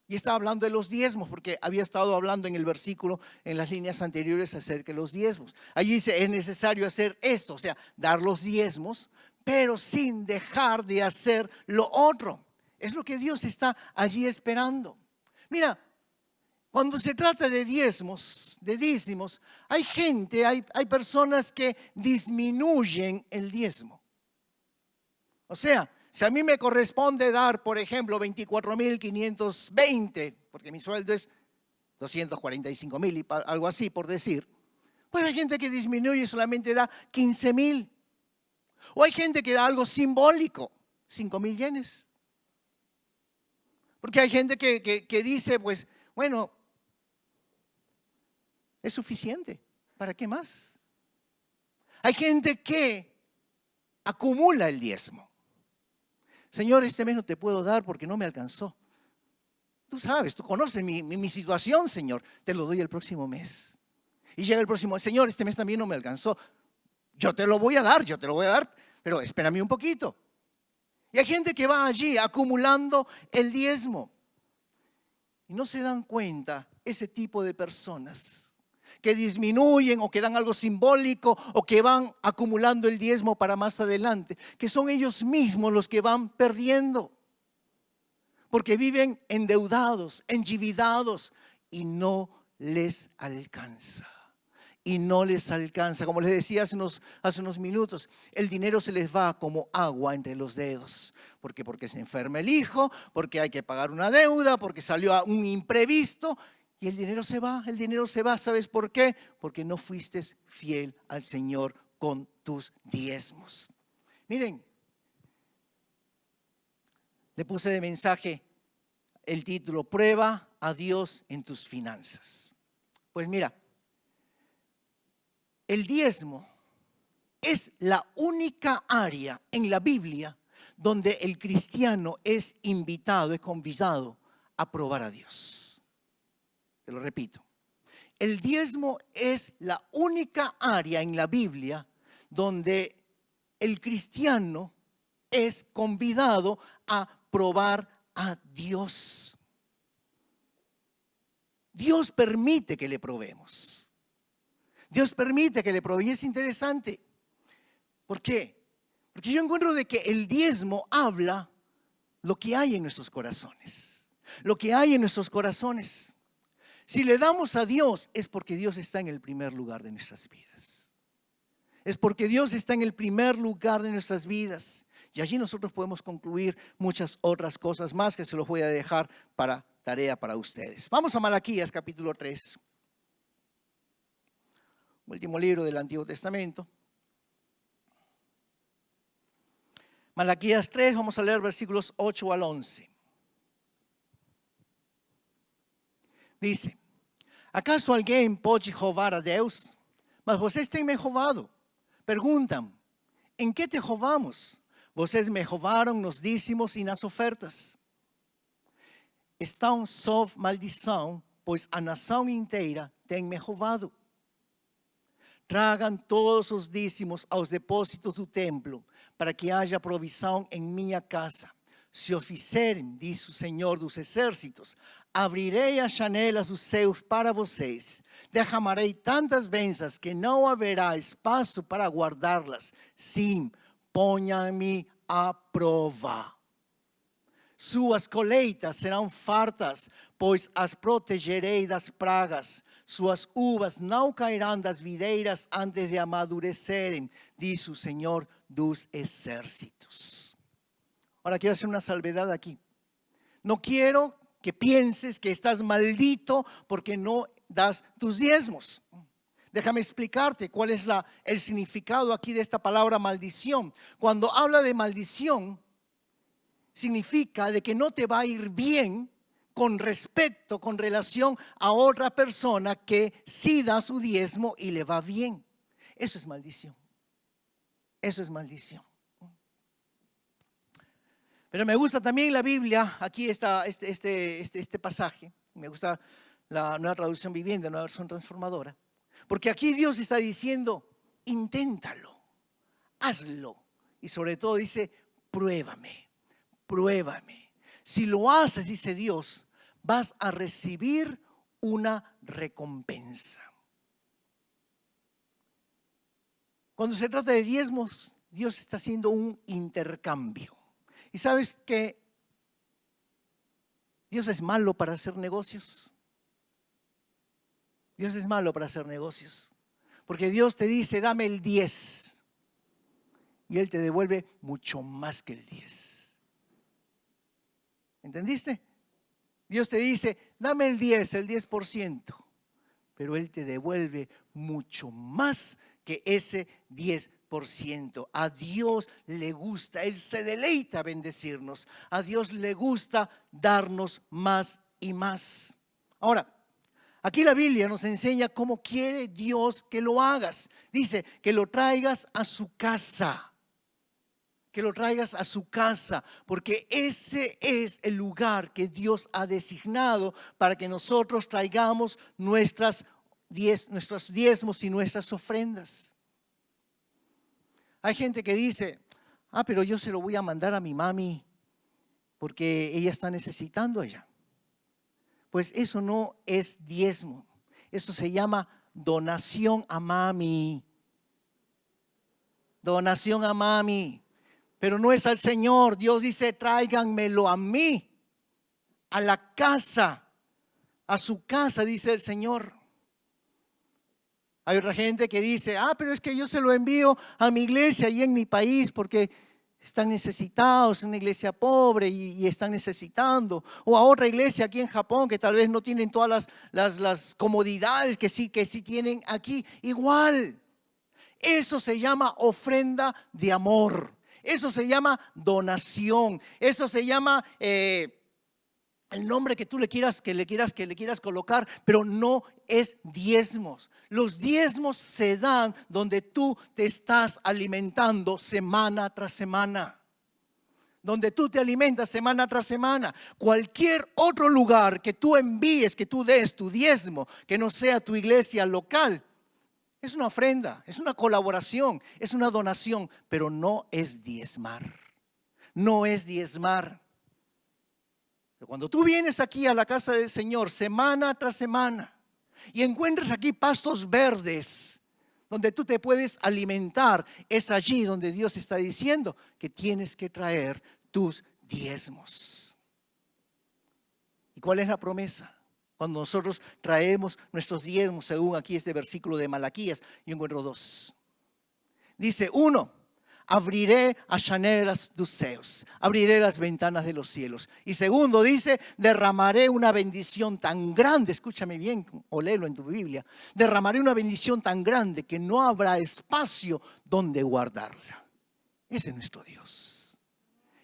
Y está hablando de los diezmos, porque había estado hablando en el versículo, en las líneas anteriores, acerca de los diezmos. Allí dice, es necesario hacer esto, o sea, dar los diezmos, pero sin dejar de hacer lo otro. Es lo que Dios está allí esperando. Mira, cuando se trata de diezmos, de dízimos, hay gente, hay personas que disminuyen el diezmo. O sea, si a mí me corresponde dar, por ejemplo, 24,520, porque mi sueldo es 245,000 y algo así por decir, pues hay gente que disminuye y solamente da 15,000. O hay gente que da algo simbólico, 5,000 yenes. Porque hay gente que dice, pues, bueno, es suficiente. ¿Para qué más? Hay gente que acumula el diezmo. Señor, este mes no te puedo dar porque no me alcanzó. Tú sabes, tú conoces mi situación, Señor. Te lo doy el próximo mes. Y llega el próximo, Señor, este mes también no me alcanzó. Yo te lo voy a dar, pero espérame un poquito. Y hay gente que va allí acumulando el diezmo. Y no se dan cuenta ese tipo de personas que disminuyen o que dan algo simbólico o que van acumulando el diezmo para más adelante, que son ellos mismos los que van perdiendo, porque viven endeudados, endividados y no les alcanza. Y no les alcanza, como les decía hace unos minutos, el dinero se les va como agua entre los dedos. Porque se enferma el hijo, porque hay que pagar una deuda, porque salió un imprevisto. Y el dinero se va, ¿sabes por qué? Porque no fuiste fiel al Señor con tus diezmos. Miren, Le puse de mensaje el título, Prueba a Dios en tus finanzas. Pues mira, el diezmo es la única área en la Biblia donde el cristiano es invitado, es convidado a probar a Dios. Te lo repito. El diezmo es la única área en la Biblia donde el cristiano es convidado a probar a Dios. Dios permite que le probemos. Dios permite que le probemos. Y es interesante. ¿Por qué? Porque yo encuentro de que el diezmo habla lo que hay en nuestros corazones. Lo que hay en nuestros corazones. Si le damos a Dios es porque Dios está en el primer lugar de nuestras vidas. Es porque Dios está en el primer lugar de nuestras vidas. Y allí nosotros podemos concluir muchas otras cosas más que se los voy a dejar para tarea para ustedes. Vamos a Malaquías capítulo 3. Último libro del Antiguo Testamento. Malaquías 3, vamos a leer versículos 8 al 11. Dice, ¿acaso alguém pode roubar a Deus? Mas vocês têm me roubado. Perguntam, em que te roubamos? Vocês me roubaram nos dízimos e nas ofertas. Estão sob maldição, pois a nação inteira tem me roubado. Tragam todos os dízimos aos depósitos do templo, para que haja provisão em minha casa. Se o fizerem, diz o Senhor dos Exércitos, abrirei as janelas dos céus para vocês. Derramarei tantas bênçãos que não haverá espaço para guardá-las. Sim, ponham-me à prova. Suas colheitas serão fartas, pois as protegerei das pragas. Suas uvas não cairão das videiras antes de amadurecerem, diz o Senhor dos Exércitos. Ahora quiero hacer una salvedad aquí. No quiero que pienses que estás maldito porque no das tus diezmos. Déjame explicarte cuál es el significado aquí de esta palabra maldición. Cuando habla de maldición, significa de que no te va a ir bien con respecto, con relación a otra persona que sí da su diezmo y le va bien. Eso es maldición. Eso es maldición. Pero me gusta también la Biblia, aquí está este pasaje, me gusta la Nueva Traducción Viviente, la Nueva Versión Transformadora, porque aquí Dios está diciendo, inténtalo, hazlo, y sobre todo dice, pruébame, pruébame. Si lo haces, dice Dios, vas a recibir una recompensa. Cuando se trata de diezmos, Dios está haciendo un intercambio. ¿Y sabes que Dios es malo para hacer negocios? Dios es malo para hacer negocios. Porque Dios te dice, dame el 10. Y Él te devuelve mucho más que el 10. ¿Entendiste? Dios te dice, dame el 10%. Pero Él te devuelve mucho más que ese 10%. A Dios le gusta, Él se deleita a bendecirnos. A Dios le gusta darnos más y más. Ahora, aquí la Biblia nos enseña cómo quiere Dios que lo hagas. Dice que lo traigas a su casa. Que lo traigas a su casa, porque ese es el lugar que Dios ha designado para que nosotros traigamos nuestros diezmos y nuestras ofrendas. Hay gente que dice, pero yo se lo voy a mandar a mi mami porque ella está necesitando allá. Pues eso no es diezmo, eso se llama donación a mami. Donación a mami, pero no es al Señor. Dios dice, tráiganmelo a mí, a la casa, a su casa, dice el Señor. Hay otra gente que dice, pero es que yo se lo envío a mi iglesia y en mi país porque están necesitados, es una iglesia pobre y están necesitando. O a otra iglesia aquí en Japón que tal vez no tienen todas las comodidades que sí tienen aquí. Igual, eso se llama ofrenda de amor. Eso se llama donación. Eso se llama el nombre que tú le quieras colocar, pero no es diezmos. Los diezmos se dan donde tú te estás alimentando semana tras semana. Donde tú te alimentas semana tras semana. Cualquier otro lugar que tú envíes, que tú des tu diezmo, que no sea tu iglesia local, es una ofrenda, es una colaboración, es una donación, pero no es diezmar. No es diezmar. Pero cuando tú vienes aquí a la casa del Señor semana tras semana y encuentras aquí pastos verdes donde tú te puedes alimentar, es allí donde Dios está diciendo que tienes que traer tus diezmos. ¿Y cuál es la promesa? Cuando nosotros traemos nuestros diezmos, según aquí este versículo de Malaquías, yo encuentro dos. Dice, 1, abriré ashaneras dos céus, abriré las ventanas de los cielos. Y segundo dice, derramaré una bendición tan grande, escúchame bien o léelo en tu Biblia, derramaré una bendición tan grande que no habrá espacio donde guardarla. Ese es nuestro Dios.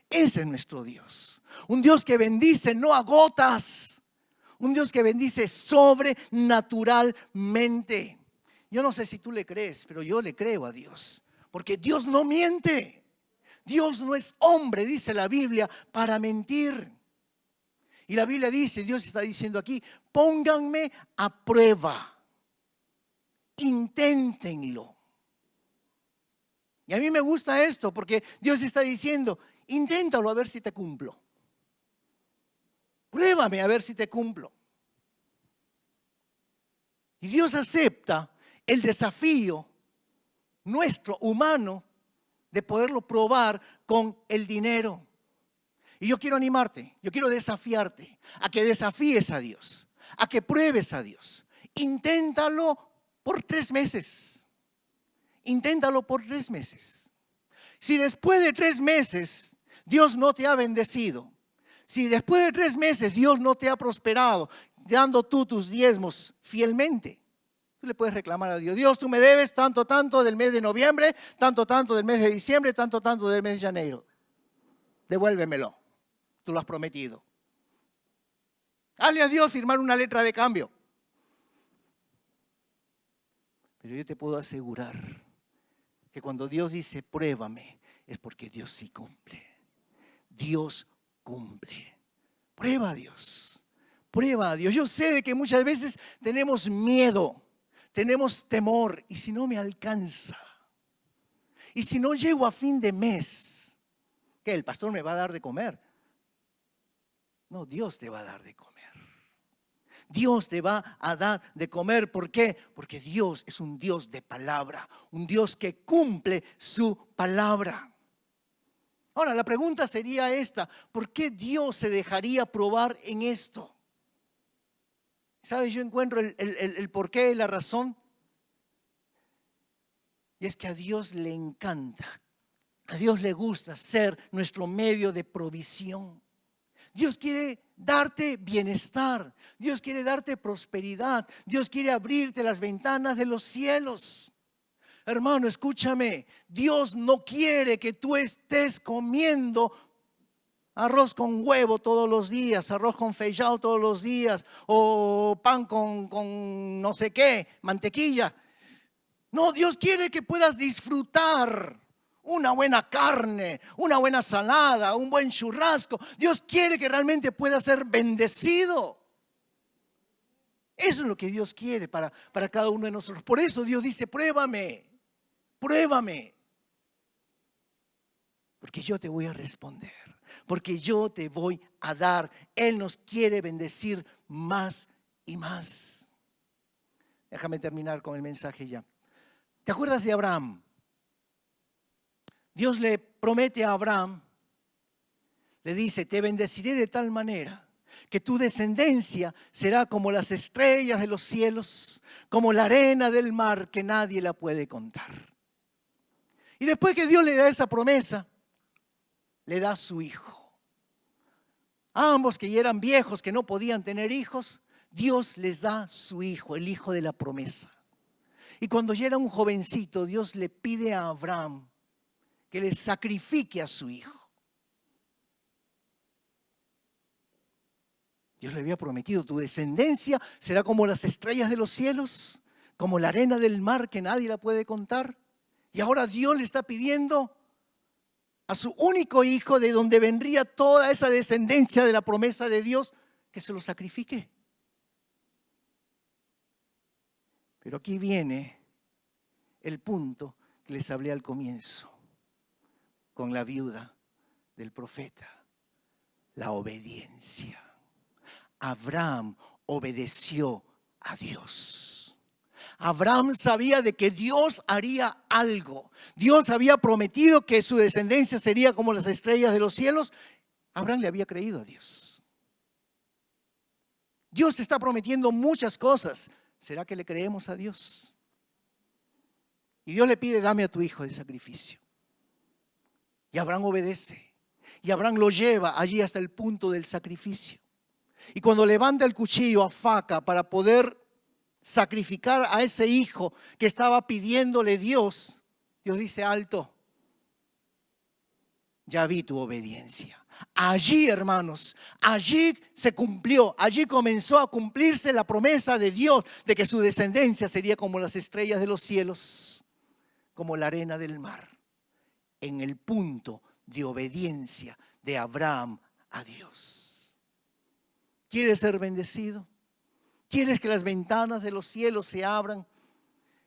Ese es nuestro Dios. Un Dios que bendice no a gotas. Un Dios que bendice sobrenaturalmente. Yo no sé si tú le crees, pero yo le creo a Dios. Porque Dios no miente. Dios no es hombre, dice la Biblia, para mentir. Y la Biblia dice, Dios está diciendo aquí, pónganme a prueba. Inténtenlo. Y a mí me gusta esto porque Dios está diciendo, inténtalo a ver si te cumplo. Pruébame a ver si te cumplo. Y Dios acepta el desafío nuestro humano de poderlo probar con el dinero. Y yo quiero animarte, yo quiero desafiarte a que desafíes a Dios, a que pruebes a Dios. Inténtalo por 3 meses. Inténtalo por 3 meses. Si después de 3 meses Dios no te ha bendecido, si después de 3 meses Dios no te ha prosperado, dando tú tus diezmos fielmente, tú le puedes reclamar a Dios, Dios, tú me debes tanto del mes de noviembre, tanto del mes de diciembre, tanto del mes de enero. Devuélvemelo, tú lo has prometido. Hazle a Dios firmar una letra de cambio. Pero yo te puedo asegurar que cuando Dios dice pruébame, es porque Dios sí cumple. Dios cumple. Prueba a Dios. Prueba a Dios. Yo sé de que muchas veces tenemos miedo, tenemos temor. ¿Y si no me alcanza? ¿Y si no llego a fin de mes? ¿Qué? ¿El pastor me va a dar de comer? No, Dios te va a dar de comer. Dios te va a dar de comer. ¿Por qué? Porque Dios es un Dios de palabra, un Dios que cumple su palabra. Ahora, la pregunta sería esta: ¿por qué Dios se dejaría probar en esto? ¿Sabes? Yo encuentro el porqué y la razón. Y es que a Dios le encanta, a Dios le gusta ser nuestro medio de provisión. Dios quiere darte bienestar, Dios quiere darte prosperidad, Dios quiere abrirte las ventanas de los cielos. Hermano, escúchame, Dios no quiere que tú estés comiendo arroz con huevo todos los días, arroz con feijão todos los días, o pan con no sé qué, mantequilla. No, Dios quiere que puedas disfrutar una buena carne, una buena salada, un buen churrasco. Dios quiere que realmente puedas ser bendecido. Eso es lo que Dios quiere para cada uno de nosotros. Por eso Dios dice, pruébame, pruébame. Porque yo te voy a responder, porque yo te voy a dar. Él nos quiere bendecir más y más. Déjame terminar con el mensaje ya. ¿Te acuerdas de Abraham? Dios le promete a Abraham, le dice, te bendeciré de tal manera que tu descendencia será como las estrellas de los cielos, como la arena del mar que nadie la puede contar. Y después que Dios le da esa promesa, le da a su hijo. A ambos que ya eran viejos, que no podían tener hijos, Dios les da su hijo, el hijo de la promesa. Y cuando ya era un jovencito, Dios le pide a Abraham que le sacrifique a su hijo. Dios le había prometido, tu descendencia será como las estrellas de los cielos, como la arena del mar que nadie la puede contar. Y ahora Dios le está pidiendo a su único hijo, de donde vendría toda esa descendencia de la promesa de Dios, que se lo sacrifique. Pero aquí viene el punto que les hablé al comienzo, con la viuda del profeta, la obediencia. Abraham obedeció a Dios. Abraham sabía de que Dios haría algo. Dios había prometido que su descendencia sería como las estrellas de los cielos. Abraham le había creído a Dios. Dios está prometiendo muchas cosas. ¿Será que le creemos a Dios? Y Dios le pide, dame a tu hijo de sacrificio. Y Abraham obedece. Y Abraham lo lleva allí hasta el punto del sacrificio. Y cuando levanta el cuchillo a faca para poder sacrificar a ese hijo que estaba pidiéndole Dios, Dios dice, alto, ya vi tu obediencia. Allí, hermanos, allí se cumplió, allí comenzó a cumplirse la promesa de Dios de que su descendencia sería como las estrellas de los cielos, como la arena del mar, en el punto de obediencia de Abraham a Dios. ¿Quieres ser bendecido? ¿Quieres que las ventanas de los cielos se abran?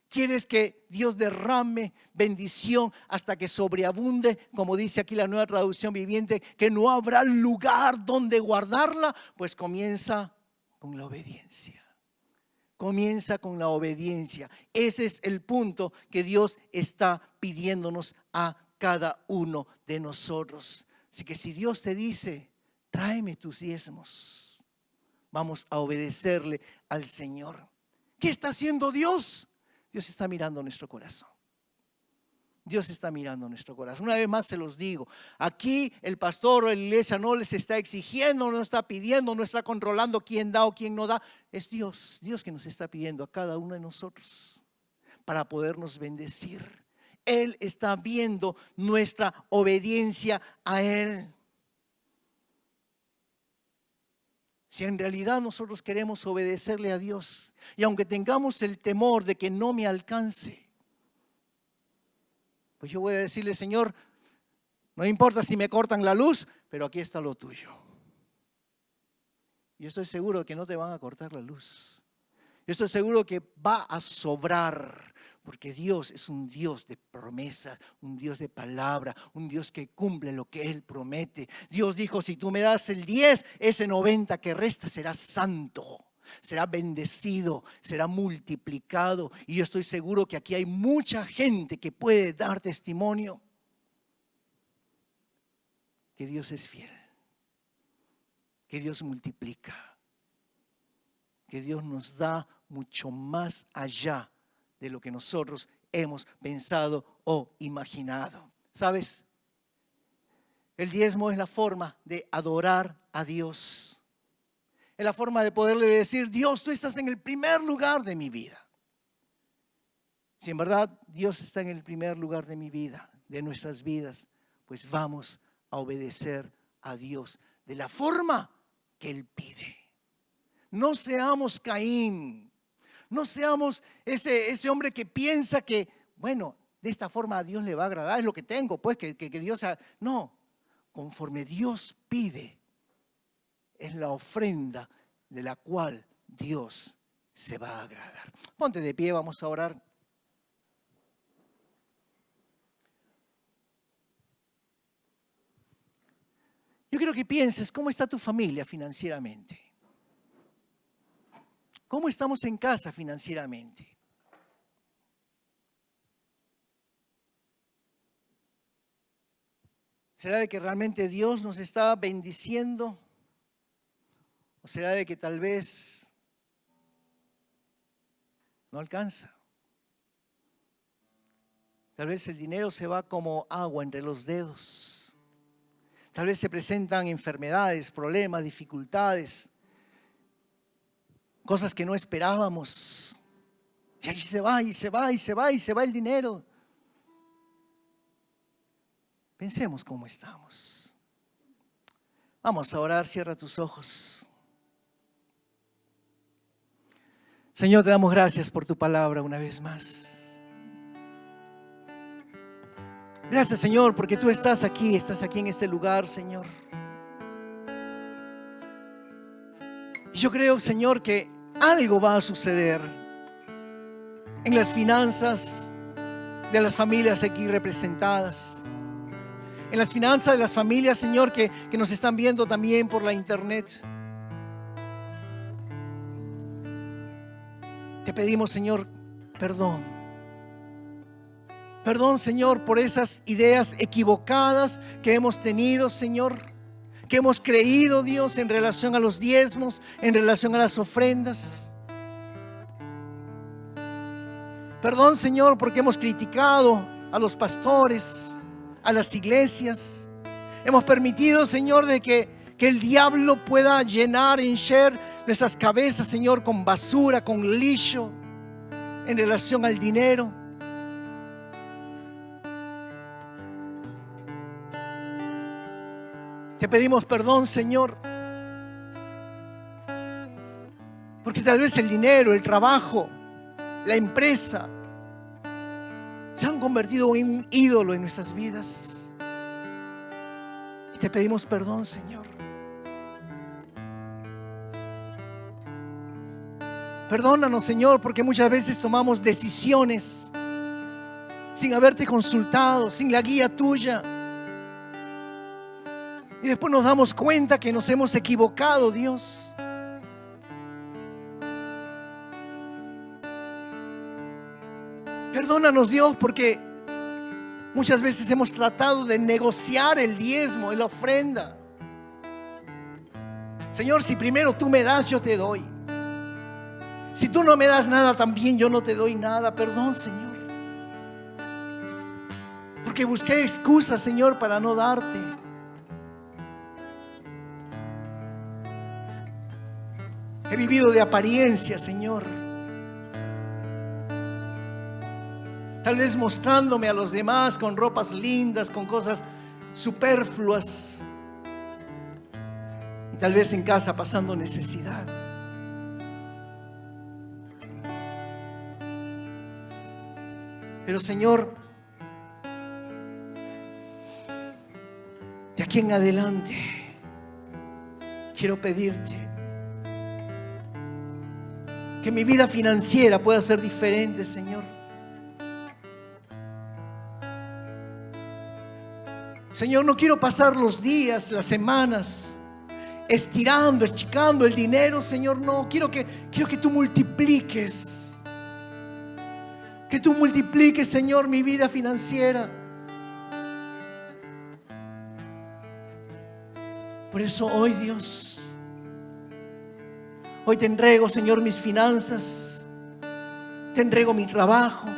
¿Quieres que Dios derrame bendición hasta que sobreabunde? Como dice aquí la Nueva Traducción Viviente, que no habrá lugar donde guardarla. Pues comienza con la obediencia. Comienza con la obediencia. Ese es el punto que Dios está pidiéndonos a cada uno de nosotros. Así que si Dios te dice, tráeme tus diezmos, vamos a obedecerle al Señor. ¿Qué está haciendo Dios? Dios está mirando nuestro corazón. Dios está mirando nuestro corazón. Una vez más se los digo, aquí el pastor o la iglesia no les está exigiendo, no está pidiendo, no está controlando quién da o quién no da. Es Dios, Dios que nos está pidiendo a cada uno de nosotros para podernos bendecir. Él está viendo nuestra obediencia a Él. Si en realidad nosotros queremos obedecerle a Dios, y aunque tengamos el temor de que no me alcance, pues yo voy a decirle, Señor, no importa si me cortan la luz, pero aquí está lo tuyo. Yo estoy seguro de que no te van a cortar la luz. Yo estoy seguro que va a sobrar, porque Dios es un Dios de promesa, un Dios de palabra, un Dios que cumple lo que Él promete. Dios dijo, si tú me das el 10, ese 90 que resta será santo, será bendecido, será multiplicado. Y yo estoy seguro que aquí hay mucha gente que puede dar testimonio que Dios es fiel, que Dios multiplica, que Dios nos da mucho más allá de lo que nosotros hemos pensado o imaginado. ¿Sabes? El diezmo es la forma de adorar a Dios. Es la forma de poderle decir, Dios, tú estás en el primer lugar de mi vida. Si en verdad Dios está en el primer lugar de mi vida, de nuestras vidas, pues vamos a obedecer a Dios de la forma que Él pide. No seamos Caín. No seamos ese hombre que piensa que, bueno, de esta forma a Dios le va a agradar, es lo que tengo, pues que Dios... No, conforme Dios pide, es la ofrenda de la cual Dios se va a agradar. Ponte de pie, vamos a orar. Yo quiero que pienses, ¿cómo está tu familia financieramente? ¿Cómo estamos en casa financieramente? ¿Será de que realmente Dios nos está bendiciendo? ¿O será de que tal vez no alcanza? Tal vez el dinero se va como agua entre los dedos. Tal vez se presentan enfermedades, problemas, dificultades, cosas que no esperábamos. Y ahí se va, y se va, y se va, y se va el dinero. Pensemos cómo estamos. Vamos a orar, cierra tus ojos. Señor, te damos gracias por tu palabra una vez más. Gracias, Señor, porque tú estás aquí en este lugar, Señor. Y yo creo, Señor, que algo va a suceder en las finanzas de las familias aquí representadas, en las finanzas de las familias, Señor, que nos están viendo también por la internet. Te pedimos, Señor, perdón. Perdón, Señor, por esas ideas equivocadas que hemos tenido, Señor, que hemos creído, Dios, en relación a los diezmos, en relación a las ofrendas. Perdón, Señor, porque hemos criticado a los pastores, a las iglesias. Hemos permitido, Señor, de que el diablo pueda llenar, hinchar nuestras cabezas, Señor, con basura, con lixo en relación al dinero. Te pedimos perdón, Señor, porque tal vez el dinero, el trabajo, la empresa se han convertido en un ídolo en nuestras vidas. Y te pedimos perdón, Señor. Perdónanos, Señor, porque muchas veces tomamos decisiones sin haberte consultado, sin la guía tuya. Y después nos damos cuenta que nos hemos equivocado, Dios. Perdónanos, Dios, porque muchas veces hemos tratado de negociar el diezmo, la ofrenda. Señor, si primero tú me das, yo te doy. Si tú no me das nada, también yo no te doy nada. Perdón, Señor, porque busqué excusas, Señor, para no darte. He vivido de apariencia, Señor. Tal vez mostrándome a los demás con ropas lindas, con cosas superfluas. Y tal vez en casa pasando necesidad. Pero, Señor, de aquí en adelante quiero pedirte que mi vida financiera pueda ser diferente, Señor. Señor, no quiero pasar los días, las semanas estirando, achicando el dinero, Señor. No, quiero que tú multipliques. Que tú multipliques, Señor, mi vida financiera. Por eso hoy, Dios, hoy te entrego, Señor, mis finanzas. Te entrego mi trabajo.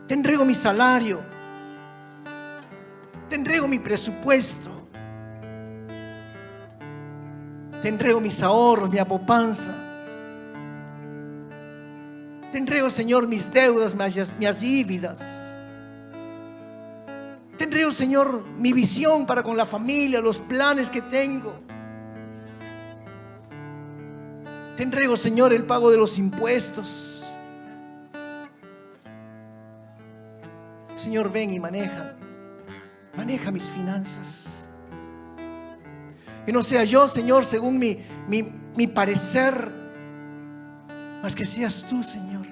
Te entrego mi salario. Te entrego mi presupuesto. Te entrego mis ahorros, mi apopanza. Te entrego, Señor, mis deudas, mis dívidas. Te entrego, Señor, mi visión para con la familia, los planes que tengo. Te entrego, Señor, el pago de los impuestos. Señor, ven y maneja mis finanzas. Que no sea yo, Señor, según mi parecer, mas que seas tú, Señor,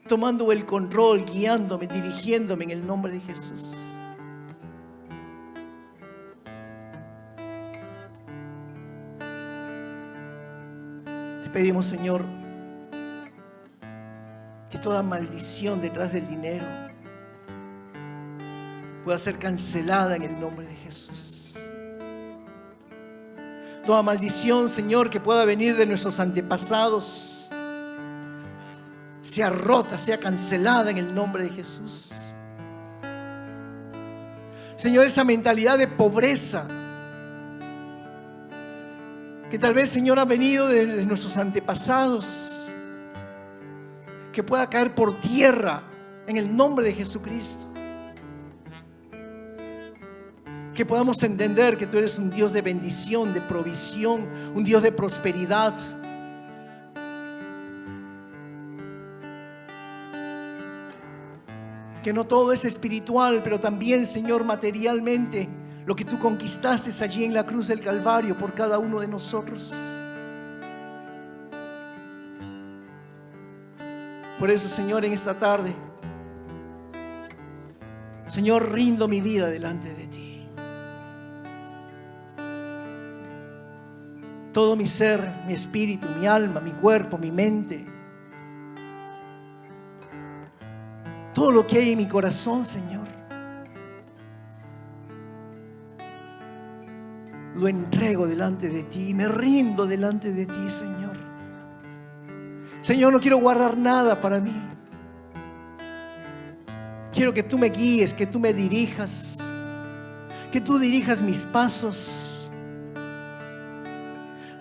tomando el control, guiándome, dirigiéndome en el nombre de Jesús. Te pedimos, Señor, que toda maldición detrás del dinero pueda ser cancelada en el nombre de Jesús. Toda maldición, Señor, que pueda venir de nuestros antepasados, sea rota, sea cancelada en el nombre de Jesús. Señor, esa mentalidad de pobreza que tal vez, Señor, ha venido de nuestros antepasados, que pueda caer por tierra en el nombre de Jesucristo. Que podamos entender que tú eres un Dios de bendición, de provisión, un Dios de prosperidad. Que no todo es espiritual, pero también, Señor, materialmente, lo que tú conquistaste allí en la cruz del Calvario por cada uno de nosotros. Por eso, Señor, en esta tarde, Señor, rindo mi vida delante de ti. Todo mi ser, mi espíritu, mi alma, mi cuerpo, mi mente, todo lo que hay en mi corazón, Señor, lo entrego delante de ti, me rindo delante de ti, Señor. Señor, no quiero guardar nada para mí. Quiero que tú me guíes, que tú me dirijas, que tú dirijas mis pasos.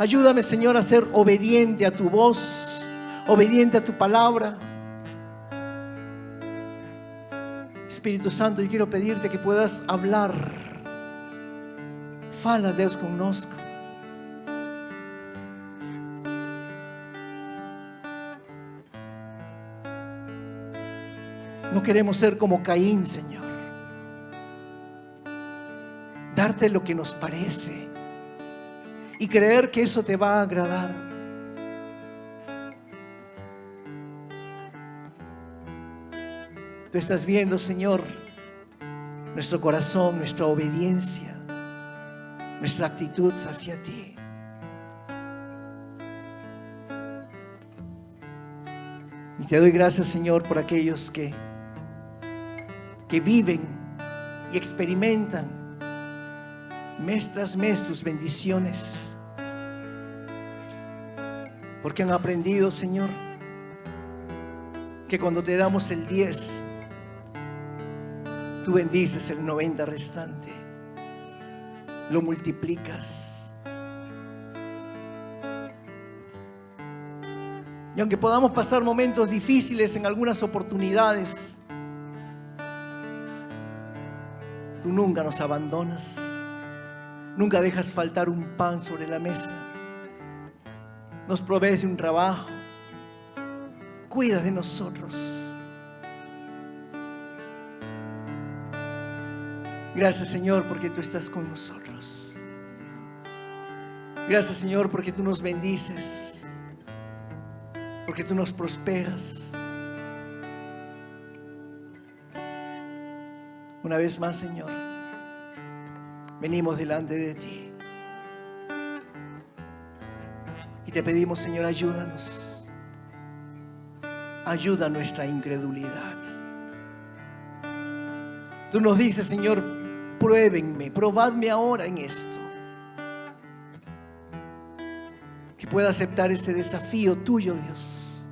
Ayúdame, Señor, a ser obediente a tu voz, obediente a tu palabra. Espíritu Santo, yo quiero pedirte que puedas hablar. Fala, Deus, conosco. No queremos ser como Caín, Señor. Darte lo que nos parece y creer que eso te va a agradar. Tú estás viendo, Señor, nuestro corazón, nuestra obediencia, nuestra actitud hacia ti. Y te doy gracias, Señor, por aquellos que viven y experimentan mes tras mes tus bendiciones, porque han aprendido, Señor, que cuando te damos el 10, tú bendices el 90 restante, lo multiplicas. Y aunque podamos pasar momentos difíciles en algunas oportunidades, tú nunca nos abandonas, nunca dejas faltar un pan sobre la mesa, nos provees de un trabajo, cuidas de nosotros. Gracias, Señor, porque tú estás con nosotros. Gracias, Señor, porque tú nos bendices, porque tú nos prosperas. Una vez más, Señor, venimos delante de ti y te pedimos, Señor, ayúdanos. Ayuda nuestra incredulidad. Tú nos dices, Señor, pruébenme, probadme ahora en esto. Que pueda aceptar ese desafío tuyo, Dios,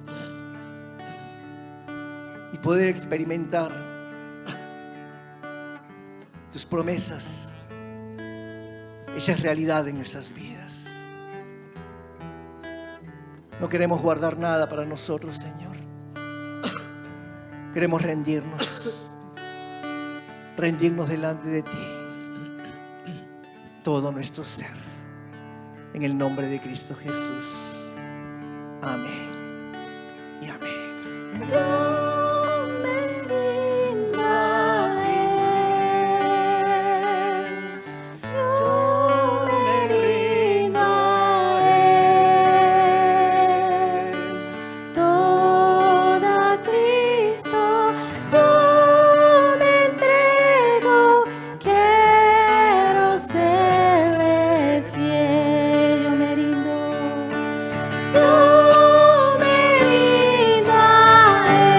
y poder experimentar tus promesas hechas realidad en nuestras vidas. No queremos guardar nada para nosotros, Señor. Queremos rendirnos delante de ti, todo nuestro ser, en el nombre de Cristo Jesús. Amén y amén. Yo me rindo a Él. Yo me rindo a Él. Todo a Cristo yo me entrego. Quiero serle fiel. Yo me rindo. Yo me rindo a Él.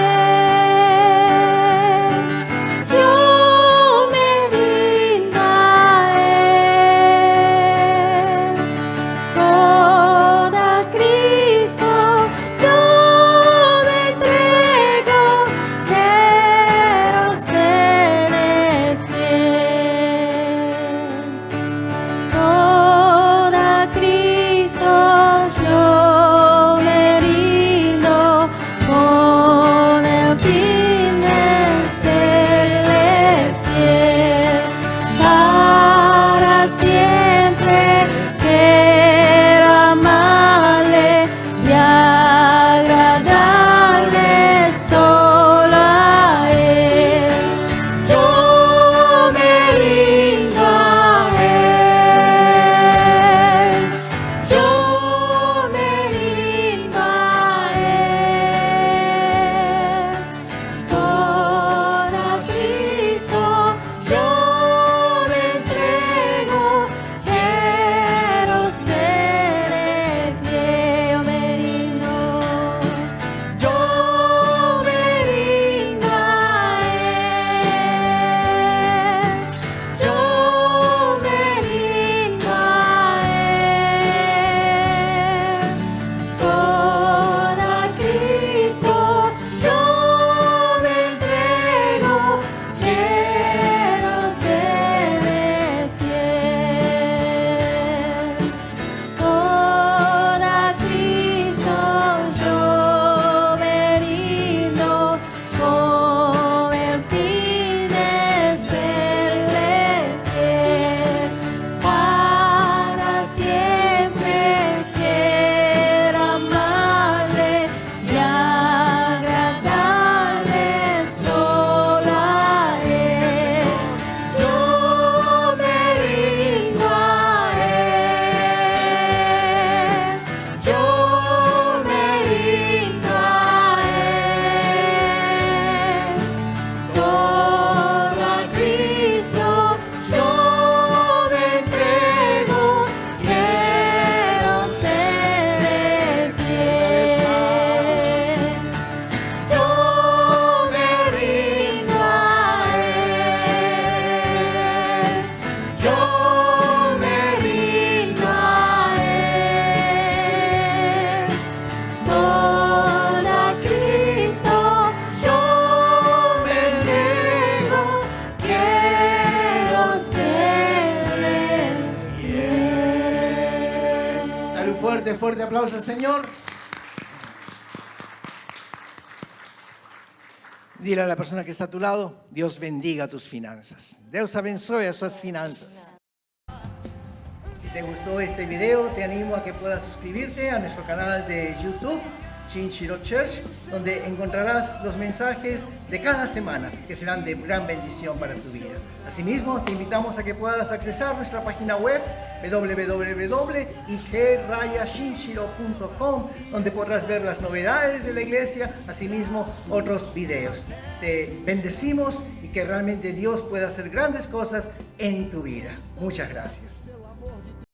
fuerte, fuerte aplauso al Señor. Dile a la persona que está a tu lado, Dios bendiga tus finanzas. Dios abençoe a sus finanzas. Si te gustó este video, te animo a que puedas suscribirte a nuestro canal de YouTube, Shinshiro Church, donde encontrarás los mensajes de cada semana que serán de gran bendición para tu vida. Asimismo, te invitamos a que puedas accesar nuestra página web www.ig-shinshiro.com, donde podrás ver las novedades de la iglesia, asimismo otros videos. Te bendecimos y que realmente Dios pueda hacer grandes cosas en tu vida. Muchas gracias.